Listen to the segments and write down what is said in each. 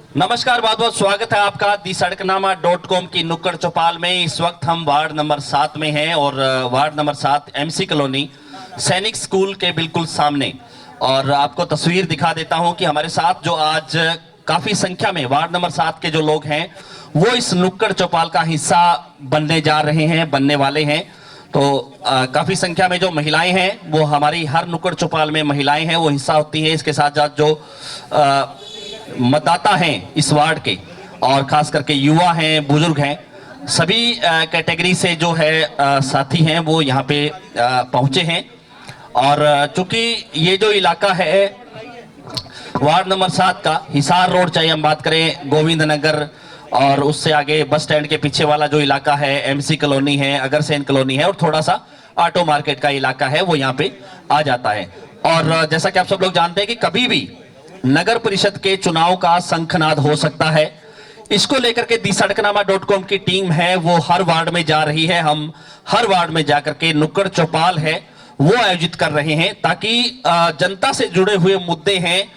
नमस्कार, बहुत बहुत स्वागत है आपका दी सड़कनामा.com की नुक्कड़ चौपाल में। इस वक्त हम वार्ड नंबर 7 में हैं और वार्ड नंबर 7 एमसी कॉलोनी सैनिक स्कूल के बिल्कुल सामने। और आपको तस्वीर दिखा देता हूं कि हमारे साथ जो आज काफी संख्या में वार्ड नंबर 7 के जो लोग हैं वो इस नुक्कड़ चौपाल का हिस्सा बनने जा रहे हैं, बनने वाले हैं। तो काफी संख्या में जो महिलाएं हैं वो हमारी हर नुक्कड़ चौपाल में महिलाएं हैं वो हिस्सा होती है। इसके साथ साथ जो मतदाता हैं इस वार्ड के और खास करके युवा हैं, बुजुर्ग हैं, सभी कैटेगरी से जो है साथी हैं वो यहाँ पे पहुंचे हैं। और चूंकि ये जो इलाका है वार्ड नंबर 7 का हिसार रोड, चाहे हम बात करें गोविंद नगर और उससे आगे बस स्टैंड के पीछे वाला जो इलाका है एमसी कॉलोनी है, अगरसेन कॉलोनी है और थोड़ा सा ऑटो मार्केट का इलाका है वो यहाँ पे आ जाता है। और जैसा कि आप सब लोग जानते हैं कि कभी भी नगर परिषद के चुनाव का शंखनाद हो सकता है। इसको लेकर के दी सड़कनामा.com की टीम है वो हर वार्ड में जा रही है। हम हर वार्ड में जाकर के नुक्कड़ चौपाल है वो आयोजित कर रहे हैं ताकि जनता से जुड़े हुए मुद्दे हैं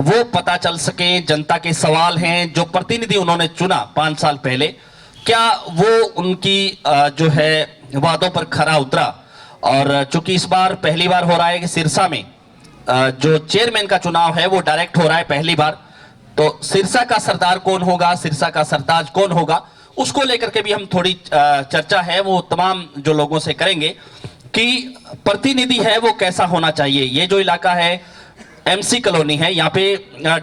वो पता चल सके। जनता के सवाल हैं, जो प्रतिनिधि उन्होंने चुना 5 साल पहले, क्या वो उनकी जो है वादों पर खरा उतरा। और चूंकि इस बार पहली बार हो रहा है कि सिरसा में जो चेयरमैन का चुनाव है वो डायरेक्ट हो रहा है पहली बार, तो सिरसा का सरदार कौन होगा, सिरसा का सरताज कौन होगा, उसको लेकर के भी हम थोड़ी चर्चा है वो तमाम जो लोगों से करेंगे कि प्रतिनिधि है वो कैसा होना चाहिए। ये जो इलाका है एमसी कॉलोनी है, यहाँ पे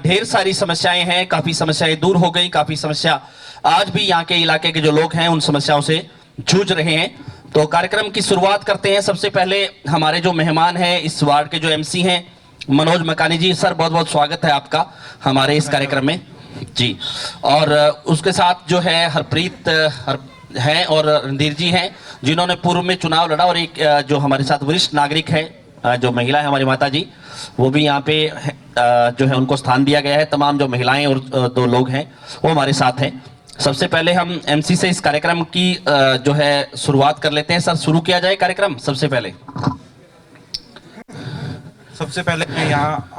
ढेर सारी समस्याएं हैं, काफी समस्याएं दूर हो गई, काफी समस्या आज भी यहाँ के इलाके के जो लोग हैं उन समस्याओं से जूझ रहे हैं। तो कार्यक्रम की शुरुआत करते हैं। सबसे पहले हमारे जो मेहमान हैं इस वार्ड के जो एमसी हैं मनोज मकानी जी, सर बहुत बहुत स्वागत है आपका हमारे इस कार्यक्रम में जी। और उसके साथ जो है हरप्रीत हैं और रणधीर जी हैं जिन्होंने पूर्व में चुनाव लड़ा, और एक जो हमारे साथ वरिष्ठ नागरिक है जो महिला है हमारी माता जी, वो भी यहाँ पे जो है उनको स्थान दिया गया है। तमाम जो महिलाएं और 2 लोग हैं वो हमारे साथ हैं। सबसे पहले हम एमसी से इस कार्यक्रम की जो है शुरुआत कर लेते हैं। सर शुरू किया जाए कार्यक्रम। सबसे पहले मैं यहाँ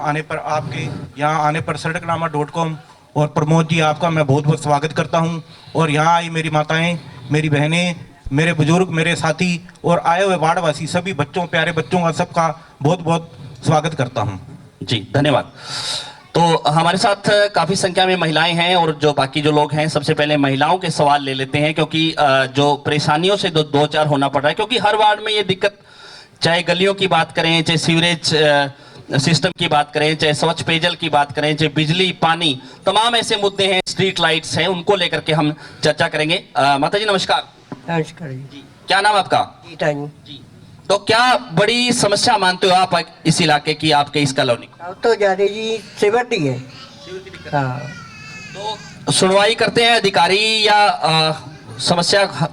आने पर सड़कनामा.com और प्रमोद जी आपका मैं बहुत बहुत स्वागत करता हूँ। और यहाँ आई मेरी माताएं, मेरी बहनें, मेरे बुजुर्ग, मेरे साथी और आए हुए वार्डवासी सभी बच्चों, प्यारे बच्चों का सबका बहुत बहुत स्वागत करता हूँ जी। धन्यवाद। तो हमारे साथ काफी संख्या में महिलाएं हैं और जो बाकी जो लोग हैं, सबसे पहले महिलाओं के सवाल ले लेते हैं क्योंकि जो परेशानियों से दो चार होना पड़ रहा है, क्योंकि हर वार्ड में ये दिक्कत, चाहे गलियों की बात करें, चाहे सीवरेज सिस्टम की बात करें, चाहे स्वच्छ पेयजल की बात करें, चाहे बिजली पानी, तमाम ऐसे मुद्दे हैं, स्ट्रीट लाइट्स हैं, उनको लेकर के हम चर्चा करेंगे। माता जी नमस्कार। नमस्कार जी। क्या नाम आपका? गीता जी। तो क्या बड़ी समस्या मानते हो आप इस इलाके की, आपके इस कॉलोनी? अब तो ज्यादा जी सिवटी है। हाँ। तो सुनवाई करते हैं अधिकारी या समस्या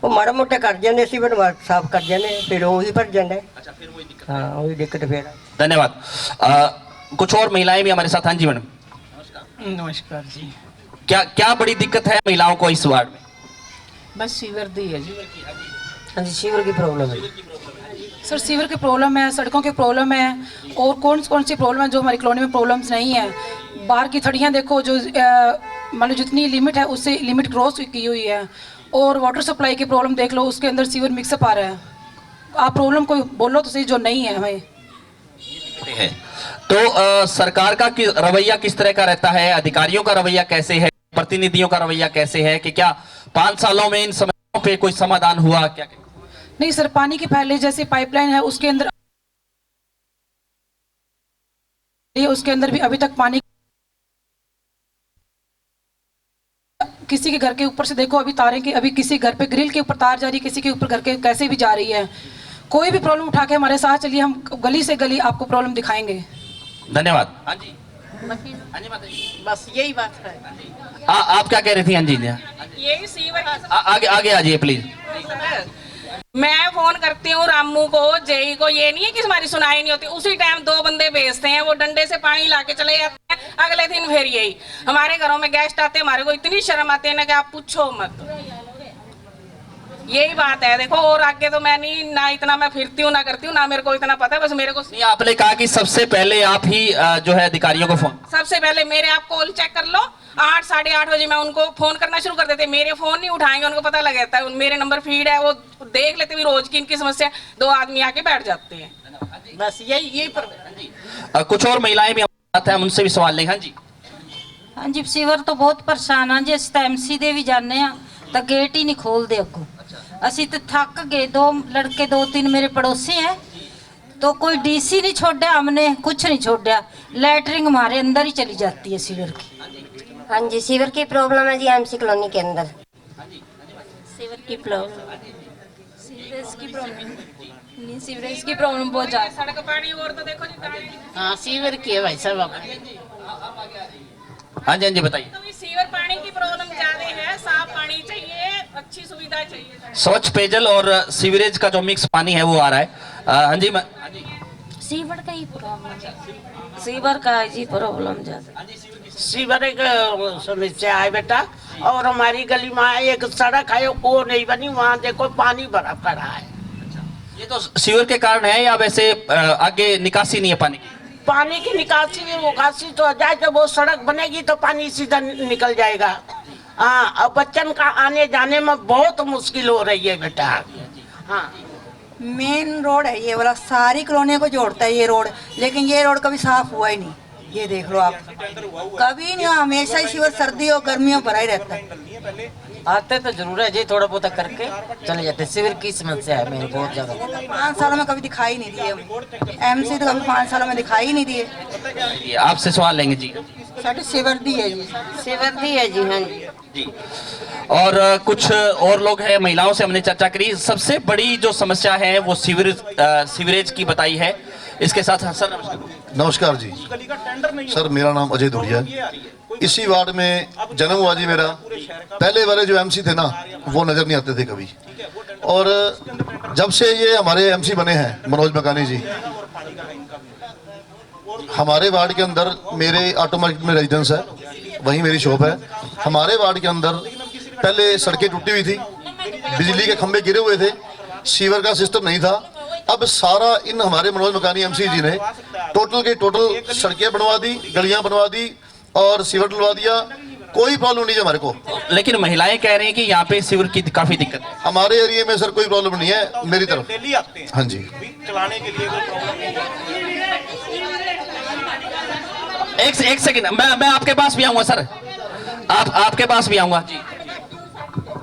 वो माड़ा मोटा कर जाने, सिवट साफ कर जाने, फिर वही भर जाना है। अच्छा, फिर वही दिक्कत। हाँ वही दिक्कत फिर। धन्यवाद। कुछ और महिलाएं भी हमारे साथ। हाँ जी मैडम। नमस्कार जी। क्या बड़ी दिक्कत है महिलाओं को इस वार्ड में? बस सीवर दी है जी। हाँ जी, सीवर की प्रॉब्लम है सर, सीवर की प्रॉब्लम है, सड़कों की प्रॉब्लम है, और कौन सी प्रॉब्लम है जो हमारी कॉलोनी में प्रॉब्लम्स नहीं है। बाहर की थड़ियाँ देखो, जो मतलब जितनी लिमिट है उससे लिमिट क्रॉस की हुई है। और वाटर सप्लाई की प्रॉब्लम देख लो, उसके अंदर सीवर मिक्सअप आ रहा है। आप प्रॉब्लम कोई बोलो तो सही जो नहीं है हमें। तो सरकार का रवैया किस तरह का रहता है, अधिकारियों का रवैया कैसे है, प्रतिनिधियों का रवैया कैसे है कि क्या 5 सालों में इन समस्याओं पे कोई समाधान हुआ? क्या नहीं सर, पानी की पहले जैसे पाइपलाइन है उसके अंदर भी अभी तक पानी, किसी के घर के ऊपर से देखो अभी तारें की, अभी किसी घर पे ग्रिल के ऊपर तार जा रही है, किसी के ऊपर घर के कैसे भी जा रही है। कोई भी प्रॉब्लम उठा के हमारे साथ चलिए, हम गली से गली आपको प्रॉब्लम दिखाएंगे। धन्यवाद। हाँ जी। बस यही बात है। आप क्या कह रही थी? हाँ जी, यही सीवर आगे आ जाइए प्लीज। मैं फोन करती हूँ रामू को, जेई को, ये नहीं है कि हमारी सुनाई नहीं होती। उसी टाइम 2 बंदे भेजते हैं, वो डंडे से पानी लाके चले जाते हैं। अगले दिन फिर यही हमारे घरों में गेस्ट आते हैं, हमारे को इतनी शर्म आती है ना कि आप पूछो मत। यही बात है देखो। और आगे तो मैं नहीं ना इतना मैं फिरती हूँ ना करती हूँ ना मेरे को इतना पता है, बस मेरे को नहीं, आपने कहा कि सबसे पहले आप ही जो है अधिकारियों को फोन। सबसे पहले मेरे आप कॉल चेक कर लो, 8 साढ़े 8 बजे मैं उनको फोन करना शुरू कर देते, मेरे फोन नहीं उठाएंगे, उनको पता लग जाता है, मेरे नंबर फीड है, वो देख लेते भी रोज की इनकी समस्या, 2 आदमी आके बैठ जाते हैं। बस यही कुछ और महिलाएं भी हमारे साथ हैं, हम उनसे भी सवाल लेंगे। हाँ जी, हाँ जी, सीवर तो बहुत परेशान हाँ जी। ਅਸੀਂ ਤਾਂ ਐਮਸੀ ਦੇ ਵੀ ਜਾਂਦੇ ਆ ਤਾਂ ਗੇਟ ਹੀ ਨਹੀਂ ਖੋਲਦੇ ਅੱਗੋਂ। ਅਸੀਂ ਤਾਂ ਥੱਕ ਗਏ। 2 लड़के 2-3 मेरे पड़ोसी हैं, तो कोई डीसी नहीं छोड़ा, हमने कुछ नहीं छोड़ा। लैटरिंग हमारे अंदर ही चली जाती है सीवर की। हाँ जी, सीवर की प्रॉब्लम है जी एमसी कॉलोनी के अंदर। सीवर की प्रॉब्लम, सीवरेज की प्रॉब्लम नहीं, सीवरेज की प्रॉब्लम बहुत ज़्यादा। सड़क पानी और तो देखो जी, हाँ सीवर की है भाई साहब। हाँ जी, हाँ जी, बताइए। तो सीवर पानी की प्रॉब्लम ज्यादा है, साफ पानी चाहिए, अच्छी सुविधा चाहिए। स्वच्छ पेयजल और सीवरेज का जो मिक्स पानी है वो आ रहा है। हाँ जी, सीवर का ही प्रॉब्लम है। सीवर का है जी प्रॉब्लम ज़्यादा। सीवर एक समस्या है बेटा, और हमारी गली में एक सड़क है वो नहीं बनी, वहाँ देखो पानी भरा पड़ा है। ये तो सीवर के कारण है या वैसे आगे निकासी नहीं है पानी की? पानी की निकासी उकासी तो आ जाए, जब वो सड़क बनेगी तो पानी सीधा निकल जाएगा। हाँ, अब बच्चन का आने जाने में बहुत मुश्किल हो रही है बेटा। हाँ, मेन रोड है ये वाला, सारी कॉलोनियों को जोड़ता है ये रोड, लेकिन ये रोड कभी साफ हुआ ही नहीं। ये देख लो आप, कभी नहीं, हमेशा ही सीवर सर्दी और गर्मियों भरा ही रहता है। आते तो जरूर है जी, थोड़ा बहुत करके चले जाते। सीवर की समस्या है मेरे बहुत ज्यादा। 5 सालों में कभी दिखाई नहीं दिए एमसी, तो कभी 5 सालों में दिखाई ही नहीं दिए। आपसे सवाल लेंगे जी। साढ़े सीवर दी है जी, सीवर दी है जी। हाँ जी जी, और कुछ और लोग हैं, महिलाओं से हमने चर्चा करी। सबसे बड़ी जो समस्या है वो सीवरेज की बताई है। इसके साथ सर नमस्कार। नमस्कार जी सर, मेरा नाम अजय धुरिया है। इसी वार्ड में जन्म हुआ जी मेरा। पहले वाले जो एमसी थे ना वो नज़र नहीं आते थे कभी, और जब से ये हमारे एमसी बने हैं मनोज मकानी जी, हमारे वार्ड के अंदर मेरे ऑटो मार्केट में रेजिडेंस है, वहीं मेरी शॉप है। हमारे वार्ड के अंदर पहले सड़कें टूटी हुई थी, बिजली के खंभे गिरे हुए थे, सीवर का सिस्टम नहीं था। अब सारा इन हमारे मनोज मकानी एमसी जी ने टोटल के टोटल सड़कें बनवा दी, गलियां बनवा दी और सीवर डलवा दिया। कोई प्रॉब्लम नहीं है हमारे को। लेकिन महिलाएं कह रही हैं कि यहाँ पे सीवर की काफी दिक्कत है। हमारे एरिया में सर कोई प्रॉब्लम नहीं है मेरी तरफ। डेली आते हैं हाँ जी, चलाने के लिए कोई प्रॉब्लम नहीं है। एक सेकंड, मैं आपके पास भी आऊंगा सर, आपके पास भी आऊंगा जी।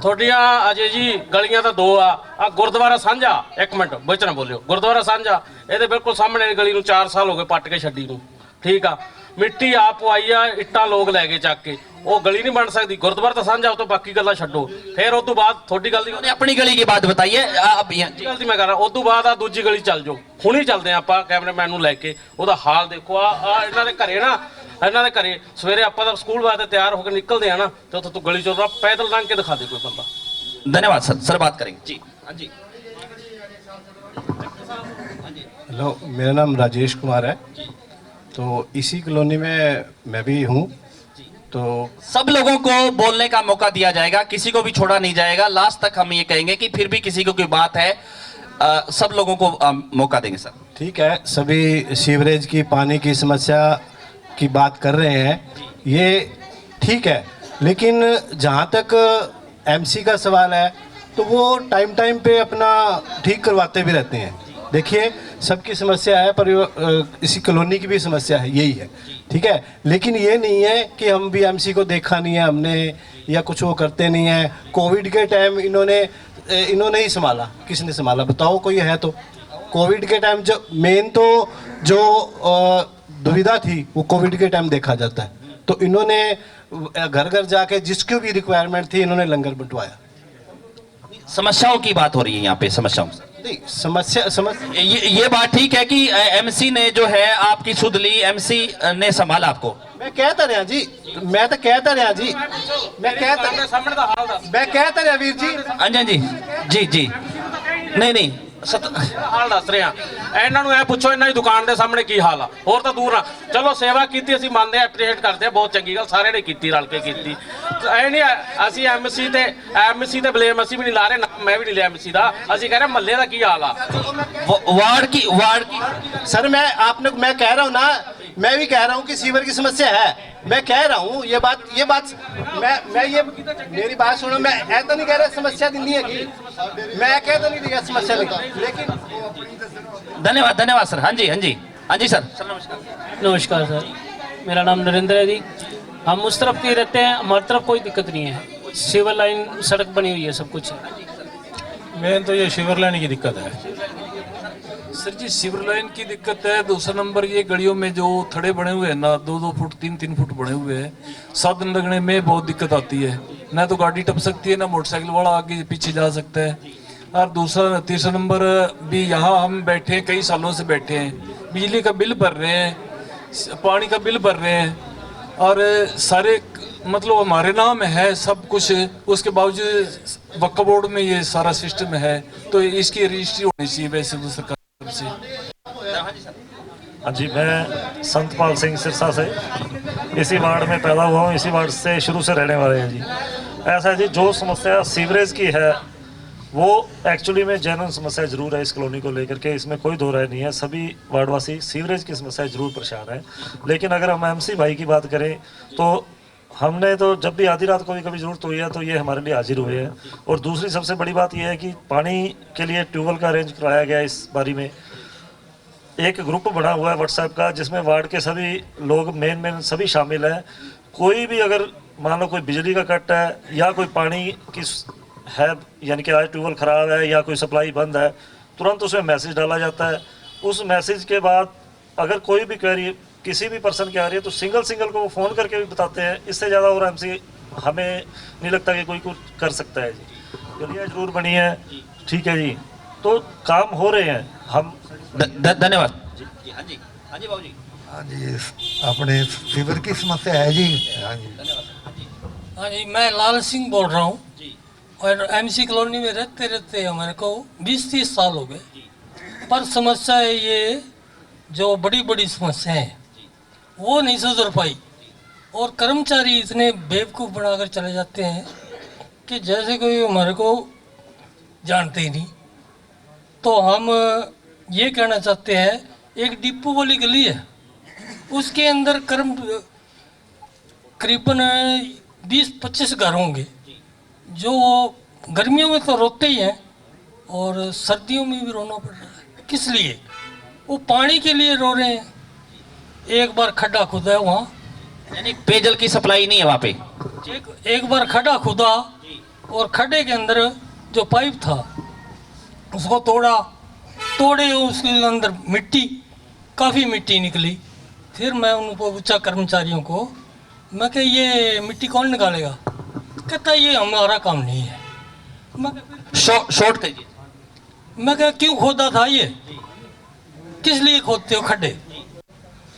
थोड़िया अजय जी गलियां तो 2 आ गुरुद्वारा सांझा, एक मिनट ਵਿੱਚ ना बोलियो, गुरुद्वारा सांझा ਇਹਦੇ ਬਿਲਕੁਲ ਸਾਹਮਣੇ ਗਲੀ ਨੂੰ 4 ਸਾਲ ਹੋ ਗਏ ਪੱਟ ਕੇ ਛੱਡੀ ਨੂੰ। ਠੀਕ ਆ, ਮਿੱਟੀ ਆਪ ਪਵਾਈ ਆ, ਇੱਟਾਂ ਲੋਕ ਲੈ ਕੇ ਚੱਕ ਕੇ, ਉਹ ਗਲੀ नहीं बन सकती। गुरुद्वारा तो सांझा, तो बाकी गल्लां छड्डो। फिर उस तो बाद थोड़ी गल दी अपनी गली की बात बताइए आप। गल मैं कर रहा, उस तो बाद आ दूजी गली चल जाओ, हुणी चलते हैं आप कैमरामैन ਨੂੰ ਲੈ ਕੇ। ਉਹਦਾ ਹਾਲ ਦੇਖੋ, ਆ ਇਹਨਾਂ ਦੇ ਘਰੇ ਨਾ, ਇਹਨਾਂ ਦੇ ਘਰੇ ਸਵੇਰੇ ਆਪਾਂ ਤਾਂ ਸਕੂਲ ਵਾਸਤੇ ਤਿਆਰ ਹੋ ਕੇ ਨਿਕਲਦੇ ਆ ਨਾ, ਤੇ ਉੱਥੇ ਤੂੰ ਗਲੀ ਚੋਂ ਪੈਦਲ ਲੰਘ ਕੇ ਦਿਖਾ ਦੇ ਕੋਈ ਬੰਦਾ। धन्यवाद सर। सर बात करेंगे जी। हाँ जी, हेलो, मेरा नाम राजेश कुमार है, तो इसी कॉलोनी में मैं भी हूँ। तो सब लोगों को बोलने का मौका दिया जाएगा, किसी को भी छोड़ा नहीं जाएगा। लास्ट तक हम ये कहेंगे कि फिर भी किसी को कोई बात है, सब लोगों को मौका देंगे सर। ठीक है, सभी सीवरेज की पानी की समस्या की बात कर रहे हैं, ये ठीक है, लेकिन जहाँ तक एमसी का सवाल है तो वो टाइम पे अपना ठीक करवाते भी रहते हैं। देखिए, सबकी समस्या है, पर इसी कॉलोनी की भी समस्या है, यही है। ठीक है, लेकिन ये नहीं है कि हम भी एमसी को देखा नहीं है हमने, या कुछ वो करते नहीं है। कोविड के टाइम इन्होंने ही संभाला, किसने संभाला बताओ, कोई है तो? कोविड के टाइम जो मेन तो जो दुविधा थी वो कोविड के टाइम देखा जाता है, तो इन्होंने घर घर जाके जिसकी भी रिक्वायरमेंट थी इन्होंने लंगर बंटवाया। समस्याओं की बात हो रही है यहाँ पे, समस्याओं नहीं, समस्या ये बात ठीक है कि एमसी ने जो है आपकी सुध ली, एमसी ने संभाला आपको। मैं कहता रहा जी, मैं तो कहता रहा जी, मैं कहता रहा वीर जी। हाँ जी, हाँ जी जी जी, नहीं नहीं ਹਾਲ ਦੱਸ ਰਹੇ ਆ। ਇਹਨਾਂ ਨੂੰ ਇਹ ਪੁੱਛੋ ਇਹਨਾਂ ਦੀ ਦੁਕਾਨ ਦੇ ਸਾਹਮਣੇ ਕੀ ਹਾਲ ਆ, ਹੋਰ ਤਾਂ ਦੂਰ ਆ। ਚਲੋ ਸੇਵਾ ਕੀਤੀ ਅਸੀਂ ਮੰਨਦੇ ਆ, ਐਪਰੀਸ਼ੀਏਟ ਕਰਦੇ ਆ, ਬਹੁਤ ਚੰਗੀ ਗੱਲ, ਸਾਰਿਆਂ ਨੇ ਕੀਤੀ, ਰਲ ਕੇ ਕੀਤੀ। ਇਹ ਨਹੀਂ ਅਸੀਂ ਐਮਸੀ ਤੇ ਬਲੇਮ ਅਸੀਂ ਵੀ ਨਹੀਂ ਲਾ ਰਹੇ, ਮੈਂ ਵੀ ਨਹੀਂ ਲਿਆ ਐਮਸੀ ਦਾ। ਅਸੀਂ ਕਹਿ ਰਹੇ ਮਹੱਲੇ ਦਾ ਕੀ ਹਾਲ ਆ। वार्ड की सर मैं कह रहा हूँ ना, मैं भी कह रहा हूँ कि सीवर की समस्या है। मैं कह रहा हूँ ये बात मैं ये मेरी बात सुनो, मैं ऐसा नहीं कह रहा समस्या नहीं है कि मैं कह तो नहीं दिया समस्या लेकिन धन्यवाद सर। हाँ जी सर। नमस्कार सर, मेरा नाम नरेंद्र है जी। हम उस तरफ के रहते हैं, हमारी तरफ कोई दिक्कत नहीं है। सीवर लाइन सड़क बनी हुई है, सब कुछ है। मेन तो ये सीवर लाइन की दिक्कत है सर जी। सीवर लाइन की दिक्कत है। दूसरा नंबर ये गलियों में जो थड़े बने हुए हैं ना, 2-2 फुट 3-3 फुट बने हुए हैं, साधन लगने में बहुत दिक्कत आती है। ना तो गाड़ी टप सकती है, ना मोटरसाइकिल वाला आगे पीछे जा सकता है। और तीसरा नंबर भी यहाँ हम बैठे हैं, कई सालों से बैठे हैं, बिजली का बिल भर रहे हैं, पानी का बिल भर रहे हैं, और सारे मतलब हमारे नाम है सब कुछ, उसके बावजूद वक्फ बोर्ड में ये सारा सिस्टम है, तो इसकी रजिस्ट्री होनी चाहिए वैसे तो सरकार से। हाँ जी, मैं संतपाल सिंह सिरसा से इसी वार्ड में पैदा हुआ हूँ, इसी वार्ड से शुरू से रहने वाले हैं जी। ऐसा है जी, जो समस्या सीवरेज की है वो एक्चुअली में जेन्युइन समस्या जरूर है इस कॉलोनी को लेकर के, इसमें कोई दो राय नहीं है। सभी वार्डवासी सीवरेज की समस्या जरूर परेशान है। लेकिन अगर हम एमसी भाई की बात करें तो हमने तो जब भी आधी रात को भी कभी जरूरत हुई है तो ये हमारे लिए हाजिर हुए हैं। और दूसरी सबसे बड़ी बात यह है कि पानी के लिए ट्यूबवेल का अरेंज कराया गया। इस बारी में एक ग्रुप बना हुआ है व्हाट्सएप का, जिसमें वार्ड के सभी लोग मेन सभी शामिल हैं। कोई भी अगर मान लो कोई बिजली का कट है या कोई पानी की है, यानी कि आज ट्यूबवेल ख़राब है या कोई सप्लाई बंद है, तुरंत उसमें मैसेज डाला जाता है। उस मैसेज के बाद अगर कोई भी क्वेरी किसी भी पर्सन की आ रही है तो सिंगल को वो फ़ोन करके भी बताते हैं। इससे ज़्यादा और एमसी हमें नहीं लगता कि कोई कुछ कर सकता है जी। गलियाँ जरूर बनी है, ठीक है जी, तो काम हो रहे हैं। हम धन्यवाद जी। हाँ जी बाबू जी। हाँ जी, अपने सीवर की समस्या है जी। हाँ जी, मैं लाल सिंह बोल रहा हूँ और एमसी कॉलोनी में रहते हमारे को 20-30 साल हो गए। पर समस्या है ये जो बड़ी समस्याएं हैं वो नहीं सुधर पाई, और कर्मचारी इतने बेवकूफ़ बनाकर चले जाते हैं कि जैसे कोई हमारे को जानते ही नहीं। तो हम ये कहना चाहते हैं, एक डिपो वाली गली है, उसके अंदर करीबन 20-25 घर होंगे जो गर्मियों में तो रोते ही हैं और सर्दियों में भी रोना पड़ रहा है। किस लिए? वो पानी के लिए रो रहे हैं। एक बार खड्डा खुदा है वहाँ, यानी पेयजल की सप्लाई नहीं है वहाँ पे। एक बार खड्डा खुदा और खड्डे के अंदर जो पाइप था उसको तोड़े उसके अंदर काफ़ी मिट्टी निकली। फिर मैं उनको पूछा कर्मचारियों को, मैं कि ये मिट्टी कौन निकालेगा? कहता ये हमारा काम नहीं है। शॉर्ट कीजिए। मैं क्या क्यों खोदा था ये, किस लिए खोदते हो खड्डे?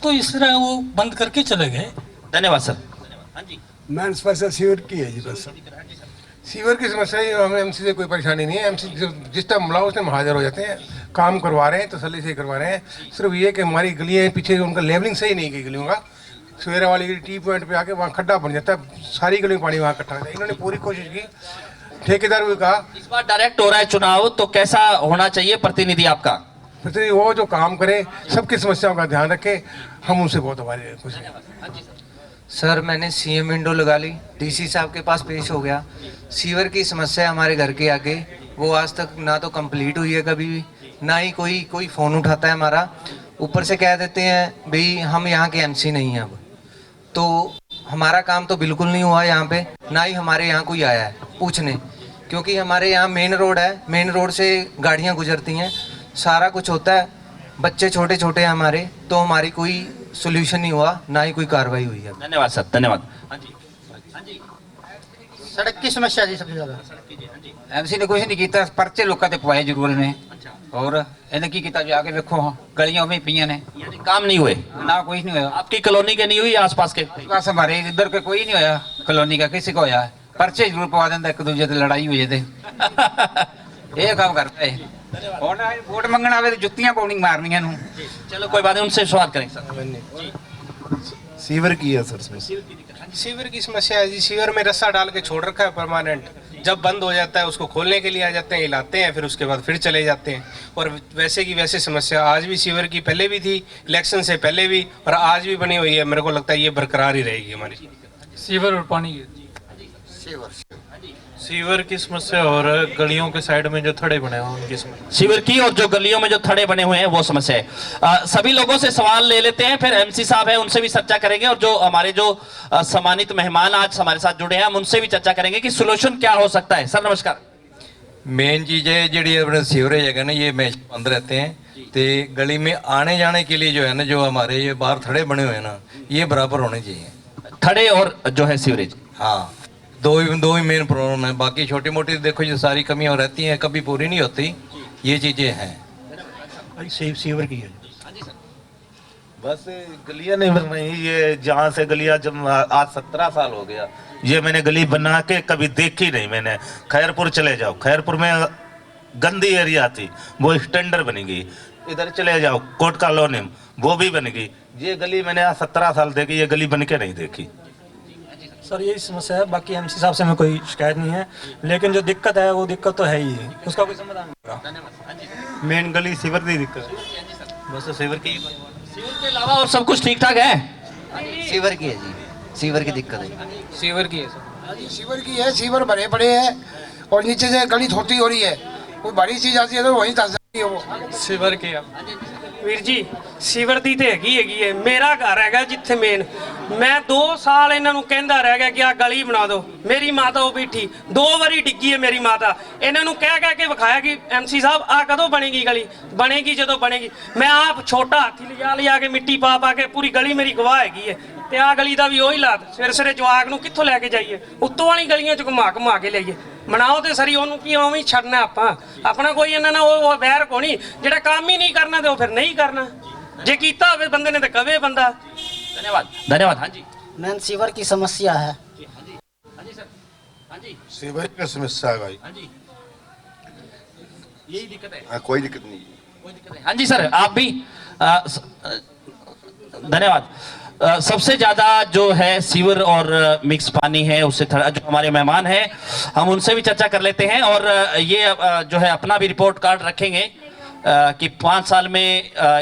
तो इस तरह वो बंद करके चले गए। धन्यवाद सर। हाँ जी, मैं समस्या सीवर की है जी। बस सीवर की समस्या है, हमें एमसी से कोई परेशानी नहीं है। एमसी जिस टाइम बुलाओ उस टाइम हाजिर हो जाते हैं, काम करवा रहे हैं, तसल्ली से करवा रहे हैं। सिर्फ ये कि हमारी गलियाँ पीछे उनका लेवलिंग सही नहीं की गलियों का। सवेरा वाली गली टी पॉइंट पे आके वहाँ खड्डा बन जाता है, सारी गलियों में पानी वहाँ इकट्ठा होता है। इन्होंने पूरी कोशिश की, ठेकेदार को कहा। इस बार डायरेक्ट हो रहा है चुनाव, तो कैसा होना चाहिए प्रतिनिधि आपका? प्रतिनिधि वो जो काम करे, सबकी समस्याओं का ध्यान रखे, हम उनसे बहुत हमारे खुश हैं। सर मैंने सीएम विंडो लगा ली, डीसी साहब के पास पेश हो गया। सीवर की समस्या हमारे घर के आगे, वो आज तक ना तो कंप्लीट हुई है कभी भी, ना ही कोई फ़ोन उठाता है हमारा। ऊपर से कह देते हैं भाई हम यहाँ के एमसी नहीं हैं। अब तो हमारा काम तो बिल्कुल नहीं हुआ यहाँ पे, ना ही हमारे यहाँ कोई आया है पूछने, क्योंकि हमारे यहाँ मेन रोड है, मेन रोड से गाड़ियाँ गुजरती हैं, सारा कुछ होता है। बच्चे छोटे हैं हमारे, तो हमारी कोई सोल्यूशन नहीं हुआ, ना ही कोई कार्रवाई हुई है। धन्यवाद सर, धन्यवाद। हाँ जी। सड़क की समस्या जी सबसे ज़्यादा एमसी ने कुछ नहीं किया, परचे लोगों के पवाए जरूर ने, और इन्हें की किया जाके देखो गलियां में पियां ने, काम नहीं हुए ना कुछ नहीं हुआ। आपकी कॉलोनी के नहीं हुई, आसपास के? बस हमारे इधर के कोई नहीं होया, कॉलोनी का किसी को होया, परचे जरूर पवा देंगे, एक दूसरे से लड़ाई हो जाती। ये काम करता है। वोट मंगण आवे तो जुत्तियां पौनी मारनियां नूं। चलो कोई बात नहीं, उनसे सवाल करें सर। सीवर की है सर समस्या। सीवर की समस्या है जी। सीवर में रस्सा डाल के छोड़ रखा है परमानेंट, जब बंद हो जाता है उसको खोलने के लिए आ जाते हैं, हिलाते हैं, फिर उसके बाद फिर चले जाते हैं। और वैसे की वैसे समस्या आज भी सीवर की पहले भी थी, इलेक्शन से पहले भी, और आज भी बनी हुई है। मेरे को लगता है ये बरकरार ही रहेगी हमारी। सीवर और पानी की सीवर की समस्या और गलियों के साइड में जो थड़े बने हुए उनकी समस्या। सीवर की और जो गलियों में जो थड़े बने हुए हैं वो समस्या है। सभी लोगों से सवाल ले लेते हैं, फिर एमसी साहब है उनसे भी चर्चा करेंगे, और जो हमारे जो सम्मानित मेहमान आज हमारे साथ जुड़े हैं हम उनसे भी चर्चा करेंगे कि सोल्यूशन क्या हो सकता है। सर नमस्कार। मेन चीज़ है जी अपने सीवरेज है ना, ये हमेशा बंद रहते हैं, तो गली में आने जाने के लिए जो है ना, जो हमारे ये बाहर थड़े बने हुए हैं ना, ये बराबर होने चाहिए। थड़े और जो है सीवरेज, हाँ दो ही मेन प्रॉब्लम है। बाकी छोटी मोटी देखो जो सारी कमियां रहती हैं, कभी पूरी नहीं होती, ये चीज़ें हैं। सीवर की है बस गलियां नहीं बन रही। ये जहाँ से गलियां जब आज 17 साल हो गया, ये मैंने गली बना के कभी देखी नहीं मैंने। खैरपुर चले जाओ, खैरपुर में गंदी एरिया थी, वो स्टैंडर्ड बनी गई। इधर चले जाओ कोट कॉलोनी, वो भी बन गई। ये गली मैंने आज 17 साल देखी, ये गली बन के नहीं देखी। सर यही समस्या है, बाकी एमसी साहब से हमें कोई शिकायत नहीं है, लेकिन जो दिक्कत है वो दिक्कत तो है ही है, उसका कोई समाधान नहीं होगा। मेन गली सीवर की दिक्कत है, बस सीवर की। सीवर के अलावा और सब कुछ ठीक ठाक है। सीवर की है जी, सीवर की दिक्कत है। सीवर की है सर। सीवर की है, सीवर भरे पड़े हैं और नीचे से गली थोड़ी हो रही है, कोई बड़ी चीज आती है तो वहीं धस जाती है वो। सीवर की है ਵੀਰ ਜੀ। ਸੀਵਰ ਦੀ ਤੇ ਹੈਗੀ ਹੈ। ਮੇਰਾ ਘਰ ਹੈਗਾ ਜਿੱਥੇ ਮੇਨ, ਮੈਂ 2 ਸਾਲ ਇਹਨਾਂ ਨੂੰ ਕਹਿੰਦਾ ਰਹਿ ਗਿਆ ਕਿ ਆ ਗਲੀ ਬਣਾ ਦਿਓ। ਮੇਰੀ ਮਾਤਾ ਉਹ ਬੈਠੀ 2 ਵਾਰੀ ਡਿੱਗੀ ਹੈ ਮੇਰੀ ਮਾਤਾ। ਇਹਨਾਂ ਨੂੰ ਕਹਿ ਕੇ ਵਿਖਾਇਆ ਕਿ ਐਮਸੀ ਸਾਹਿਬ ਆ ਕਦੋਂ ਬਣੇਗੀ ਗਲੀ, ਬਣੇਗੀ ਜਦੋਂ ਬਣੇਗੀ। ਮੈਂ ਆਪ ਛੋਟਾ ਹਾਥੀ ਲਿਜਾ ਕੇ ਮਿੱਟੀ ਪਾ ਕੇ ਪੂਰੀ ਗਲੀ ਮੇਰੀ ਗਵਾਹ ਹੈਗੀ ਹੈ। ਤੇ ਆ ਗਲੀ ਦਾ ਵੀ ਉਹੀ ਲਾਤ, ਸਵੇਰੇ ਜਵਾਕ ਨੂੰ ਕਿੱਥੋਂ ਲੈ ਕੇ ਜਾਈਏ, ਉੱਤੋਂ ਵਾਲੀ ਗਲੀਆਂ ਚ ਘੁਮਾ ਕੇ ਲਈਏ। ਬਣਾਓ ਤੇ ਸਰੀ ਉਹਨੂੰ ਕੀ ਉਵੇਂ ਹੀ ਛੱਡਣਾ ਆਪਾਂ, ਆਪਣਾ ਕੋਈ ਇਹਨਾਂ ਨਾਲ ਉਹ ਵੈਰ ਕੋਣੀ। ਜਿਹੜਾ ਕੰਮ ਹੀ ਨਹੀਂ ਕਰਨਾ ਤੇ ਉਹ ਫਿਰ ਨਹੀਂ ਕਰਨਾ, ਜੇ ਕੀਤਾ ਹੋਵੇ ਬੰਦੇ ਨੇ ਤੇ ਕਵੇ ਬੰਦਾ। धन्यवाद। हाँ जी, मैन सीवर की समस्या है। सीवर की समस्या है भाई। यही दिक्कत है, कोई दिक्कत नहीं। हाँ जी सर आप भी धन्यवाद। सबसे ज़्यादा जो है सीवर और मिक्स पानी है, उससे जो हमारे मेहमान हैं हम उनसे भी चर्चा कर लेते हैं, और ये जो है अपना भी रिपोर्ट कार्ड रखेंगे कि 5 साल में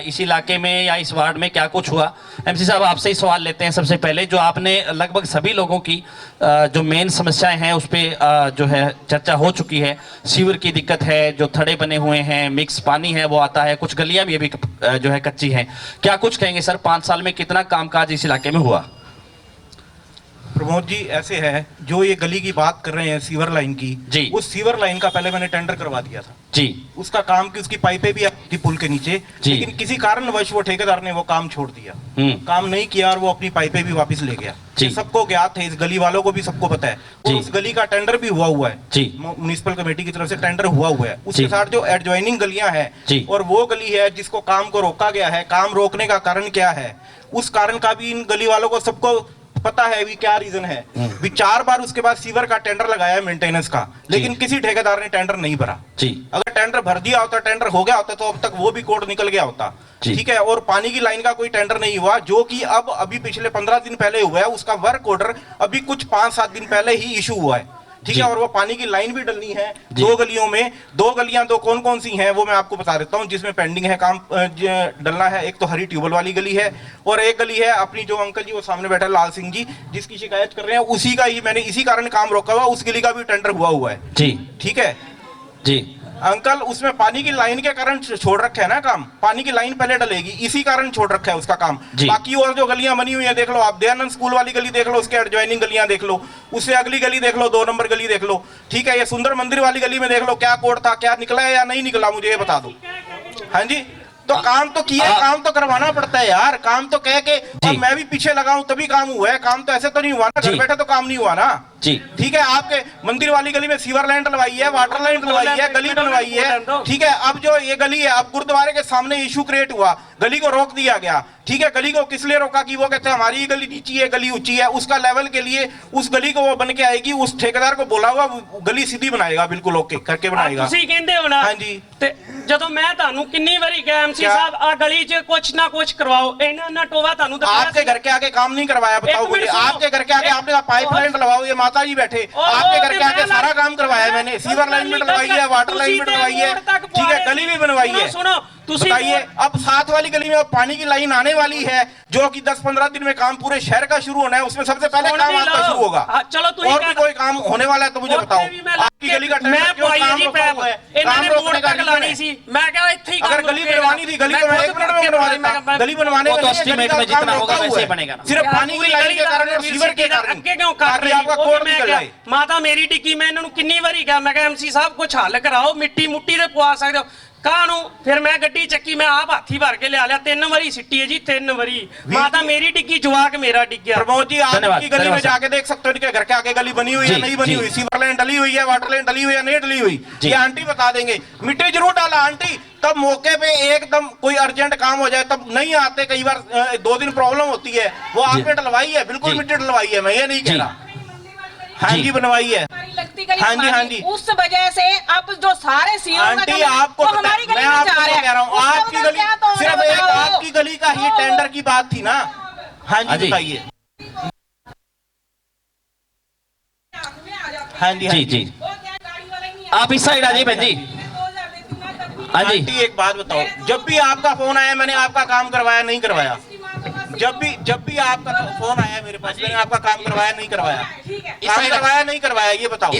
इस इलाके में या इस वार्ड में क्या कुछ हुआ। एमसी साहब आपसे ही सवाल लेते हैं सबसे पहले, जो आपने लगभग सभी लोगों की जो मेन समस्याएं हैं उस पर जो है चर्चा हो चुकी है। सीवर की दिक्कत है, जो थड़े बने हुए हैं, मिक्स पानी है वो आता है, कुछ गलियां भी अभी जो है कच्ची हैं। क्या कुछ कहेंगे सर, 5 साल में कितना कामकाज इस इलाके में हुआ? प्रमोद जी ऐसे है, जो ये गली की बात कर रहे हैं सीवर लाइन की जी, उस सीवर लाइन का पहले मैंने टेंडर करवा दिया था जी। उसका काम की उसकी पाइपें भी थी पुल के नीचे, लेकिन किसी कारणवश वो ठेकेदार ने वो काम छोड़ दिया, काम नहीं किया और वो अपनी पाइपें भी वापस ले गया। सबको ज्ञात है, इस गली वालों को भी सबको पता है। और उस गली का टेंडर भी हुआ है, म्युनिसिपल कमेटी की तरफ से टेंडर हुआ है। उसके साथ जो एडजॉइनिंग गलियां हैं और वो गली है जिसको काम को रोका गया है, काम रोकने का कारण क्या है, उस कारण का भी इन गली वालों को सबको पता है भी क्या रीजन है। भी 4 बार उसके बाद सीवर का टेंडर लगाया है मेंटेनेंस का, लेकिन किसी ठेकेदार ने टेंडर नहीं भरा। अगर टेंडर भर दिया होता, टेंडर हो गया होता, तो अब तक वो भी कोड निकल गया होता। ठीक है। और पानी की लाइन का कोई टेंडर नहीं हुआ, जो कि अब अभी पिछले 15 दिन पहले हुआ है। उसका वर्क ऑर्डर अभी कुछ 5-7 दिन पहले ही इशू हुआ है। ठीक है। और वो पानी की लाइन भी डलनी है 2 गलियों में। 2 गलियां तो कौन कौन सी हैं वो मैं आपको बता देता हूं जिसमें पेंडिंग है काम डलना है। एक तो हरी ट्यूबवेल वाली गली है, और एक गली है अपनी जो अंकल जी वो सामने बैठे लाल सिंह जी जिसकी शिकायत कर रहे हैं, उसी का ही मैंने इसी कारण काम रोका हुआ। उस गली का भी टेंडर हुआ है जी। ठीक है जी अंकल, उसमें पानी की लाइन के कारण छोड़ रखा है ना काम। पानी की लाइन पहले डलेगी, इसी कारण छोड़ रखा है उसका काम। बाकी और जो गलियां बनी हुई हैं देख लो आप, दयानंद स्कूल वाली गली देख लो, उसके एडजॉइनिंग गलियां देख लो, उससे अगली गली देख लो, 2 नंबर गली देख लो। ठीक है। ये सुंदर मंदिर वाली गली में देख लो क्या कोड था, क्या निकला है या नहीं निकला, मुझे ये बता दो। हाँ जी, तो काम तो किया, काम तो करवाना पड़ता है यार। काम तो कह के और मैं भी पीछे लगाऊं तभी काम हुआ है। काम तो ऐसे तो नहीं हुआ ना, घर बैठे तो काम नहीं हुआ ना जी। ठीक है। आपके मंदिर वाली गली में सीवर लाइन डलवाई है, वाटर लाइन डलवाई है, गली डलवाई है। ठीक है। अब जो ये गली है, अब गुरुद्वारे के सामने इशू क्रिएट हुआ, गली को रोक दिया गया। ठीक है, गली को किस लिए रोका कि वो कहते हैं हमारी गली नीची है, गली ऊंची है, उसका लेवल के लिए उस गली को वो बन के आएगी, उस ठेकेदार को बोला हुआ गली सीधी बनाएगा, बिल्कुल ओके करके बनाएगा। ਤੁਸੀਂ ਕਹਿੰਦੇ ਹੋ ਨਾ, हाँ जी, ਤੇ ਜਦੋਂ ਮੈਂ ਤੁਹਾਨੂੰ ਕਿੰਨੀ ਵਾਰੀ ਕਿਹਾ ਐਮਸੀ ਸਾਹਿਬ ਆ ਗਲੀ 'ਚ ਕੁਛ ਨਾ ਕੁਛ ਕਰਵਾਓ, ਇਹਨਾਂ ਨਾ टोवा ਤੁਹਾਨੂੰ दिखाया आपके घर के आगे काम नहीं करवाया, बताओ मुझे। आपके घर के आगे आपने कहा पाइपलाइन डलवाओ, ये माता जी बैठे, आपके घर के आगे सारा काम करवाया मैंने, सीवर लाइन भी डलवाई है, वाटर लाइन भी डलवाई है, ठीक है, गली भी बनवाई है। सुनो बताइए, अब साथ वाली गली में पानी की लाइन आने वाली है, जो कि 10-15 दिन में काम पूरे शहर का शुरू होना है, उसमें सबसे पहले काम आपका शुरू होगा। चलो और भी कोई काम होने वाला है तो मुझे बताओ, आपकी गली का टेंडर क्यों काम रोका हुआ है? काम रोकने का रीजन है। मैं क्या इत्थे ही अगर गली बनवानी थी, गली तो मैं 1 मिनट में बनवा देता। गली बनवाने तो एस्टीमेट में जितना होगा वैसे ही बनेगा ना। सिर्फ पानी की लाइन के कारण और सीवर के कारण ਅੱਗੇ ਕਿਉਂ ਕਰ ਰਹੀ आपका कोड निकल जाए। ਮਾਤਾ ਮੇਰੀ ਟਿੱਕੀ, ਮੈਂ ਇਹਨਾਂ ਨੂੰ ਕਿੰਨੀ ਵਾਰੀ ਕਿਹਾ, ਮੈਂ ਕਿਹਾ ਐਮਸੀ ਸਾਹਿਬ ਕੁਛ ਹੱਲ ਕਰਾਓ, ਮਿੱਟੀ ਮੁੱਟੀ ਤੇ ਪਵਾ ਸਕਦੇ ਹੋ ਕਾਹਨੂੰ। ਫਿਰ ਮੈਂ ਗੱਡੀ ਚੱਕੀ, ਮੈਂ ਆਪ ਹਾਥੀ ਭਰ ਕੇ ਲਿਆ ਲਿਆ, 3 ਵਾਰੀ ਸਿੱਟੀ ਹੈ ਜੀ, 3 ਵਾਰੀ। ਮਾਤਾ ਮੇਰੀ ਟਿੱकी, ਜਵਾਕ ਮੇਰਾ ਡਿੱਗਿਆ। प्रमोद जी, आप इनकी गली में जाके देख सकते हो, इनके घर के आगे गली बनी हुई है, नहीं बनी हुई, सीवर लाइन डली हुई है, वाटर लाइन डली हुई है, नहीं डली हुई, ये आंटी बता देंगे। मिट्टी जरूर डाला आंटी, तब मौके पे एकदम कोई अर्जेंट काम हो जाए तब नहीं आते, कई बार 2 दिन प्रॉब्लम होती है, वो आपने डलवाई है, बिल्कुल मिट्टी डलवाई है, मैं ये नहीं कह रहा। हाँ जी, बनवाई है। हाँ जी, हाँ जी, उस वजह से अब जो सारे आंटी आपको हमारी गली मैं में आपको जा रहे कह रहा हूँ, आपकी गली सिर्फ एक आपकी गली का ही टेंडर की बात थी ना। हाँ जी, बताइए। हाँ जी, जी जी, आप इस साइड आ जाइए बहन जी। हाँ जी, आंटी एक बात बताओ, जब भी आपका फोन आया मैंने आपका काम करवाया नहीं करवाया? जब भी आपका फोन आया मेरे पास, मैंने आपका काम करवाया नहीं करवाया? काम करवाया नहीं करवाया, ये बताओ।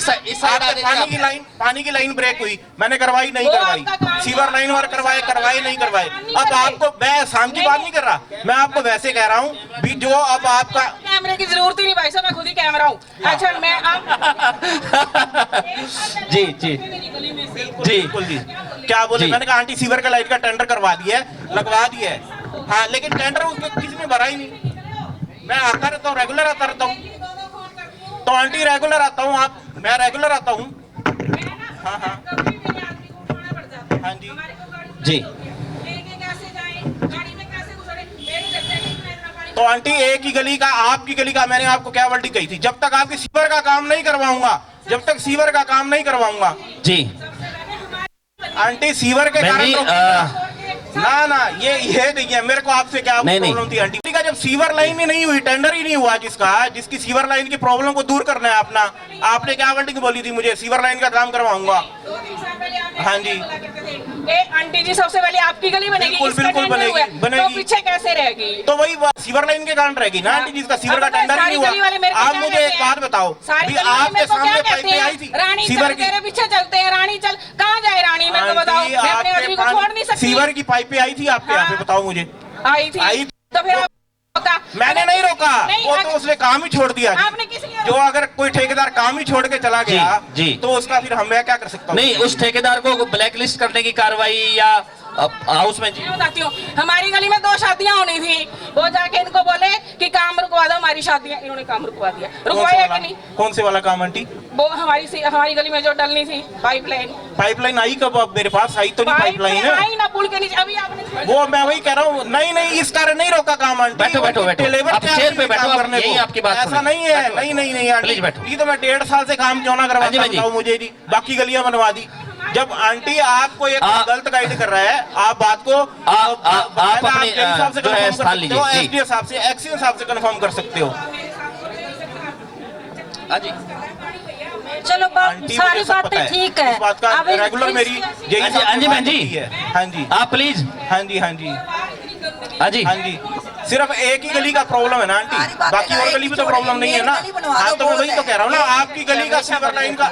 पानी की लाइन ब्रेक हुई, मैंने करवाई नहीं करवाई? सीवर लाइन वर्क करवाए नहीं करवाए? अब आपको, मैं शाम की बात नहीं कर रहा, मैं आपको वैसे कह रहा हूँ भी जो अब आपका कैमरे की जरूरत ही नहीं भाई साहब, मैं खुद ही कैमरा हूँ। अच्छा, मैं जी जी जी जी, क्या बोले? मैंने कहा आंटी सीवर का लाइट का टेंडर करवा दिया है, लगवा दिया है, हाँ, लेकिन टेंडर उसमें किसी ने भरा ही नहीं। मैं आता रहता हूँ, रेगुलर आता रहता हूँ, तो आंटी रेगुलर आता हूँ, आप, मैं रेगुलर आता हूँ। हाँ हाँ हाँ जी जी, तो आंटी एक ही गली का, आपकी गली का मैंने आपको क्या वर्डिंग कही थी, जब तक आपकी सीवर का काम नहीं करवाऊंगा, जब तक सीवर का काम नहीं करवाऊंगा। जी आंटी सीवर के कारण ना ये नहीं है, मेरे को आपसे क्या प्रॉब्लम थी आंटी का? जब सीवर लाइन ही नहीं हुई, टेंडर ही नहीं हुआ जिसकी सीवर लाइन की प्रॉब्लम को दूर करना है अपना, आपने क्या वर्डिंग बोली थी मुझे? सीवर लाइन का काम करवाऊंगा। हाँ जी, आंटी जी, सबसे पहले आपकी गली बनेगी, बिल्कुल बनेगी, तो पीछे कैसे रहेगी? तो वही सीवर लाइन के कारण रहेगी ना आंटी, जिसका सीवर का टेंडर ही नहीं हुआ। आप मुझे एक बात बताओ, आपके सामने पाइपें आई थी सीवर की, तेरे पीछे चलते हैं, रानी चल, कहाँ जाए रानी? मेरे को बताओ, मैं अपने आदमी को छोड़ नहीं सकती। सीवर की पाइपें आई थी आपके यहाँ पे, बताओ मुझे। आई थी, तो फिर मैंने नहीं रोका, वो तो उसने काम ही छोड़ दिया। जो अगर कोई ठेकेदार काम ही छोड़ के चला गया जी, तो उसका फिर मैं क्या कर सकता हूँ? नहीं, उस ठेकेदार को ब्लैक लिस्ट करने की कार्रवाई या हाउस में? मैं बताती हूँ, हमारी गली में 2 शादियाँ होनी थी, वो जाके इनको बोले कि काम रुकवा दो हमारी शादियाँ, इन्होंने काम रुकवा दिया। रुकवाया कि नहीं? कौन से वाला काम आंटी? वो हमारी गली में जो डलनी थी पाइपलाइन आई कब? अब मेरे पास आई तो नहीं पाइपलाइन है, आई ना पुल के नीचे, अभी आपने वो मैं वही कह रहा हूँ। नहीं, इस कारण नहीं रोका काम आंटी। बैठो, आप चेयर पे बैठो, यही आपकी बात ऐसा नहीं है। नहीं आंटी, ये तो मैं 1.5 साल से काम क्यों ना करवाता हूँ, मुझे जी बाकी गलियां बनवा दी। जब आंटी आपको एक गलत गाइड कर रहा है, आप बात को आप अपने जो है स्थान लीजिए, एसडीओ साहब से, एक्सीएन साहब से कंफर्म कर सकते हो। चलो सारी बातें ठीक है, बात का रेगुलर मेरी यही। हाँ जी बहन जी, हाँ जी, आप प्लीज। हाँ जी हाँ जी, सिर्फ एक ही गली का प्रॉब्लम है ना आंटी, बाकी और गली में तो प्रॉब्लम नहीं है ना। हाँ, तो मैं वही तो कह रहा हूँ ना, आपकी गली का सीवर लाइन का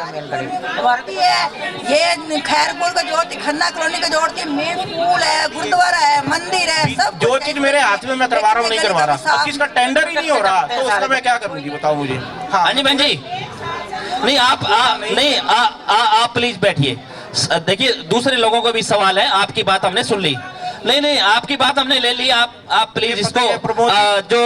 ये खैरपुर का जोड़ती, खन्ना कॉलोनी का जोड़ती, मेन स्कूल है, गुरुद्वारा है, मंदिर है, सब जो चीज मेरे हाथ में मैं करवा रहा हूँ नहीं करवा रहा, किसका टेंडर ही नहीं हो रहा, तो उसका मैं क्या करूँगी बताओ मुझे? हाँ जी बहन जी, नहीं आप प्लीज बैठिए। देखिए, दूसरे लोगों को भी सवाल है, आपकी बात हमने सुन ली। नहीं, आपकी बात हमने ले ली, आप प्लीज इसको जो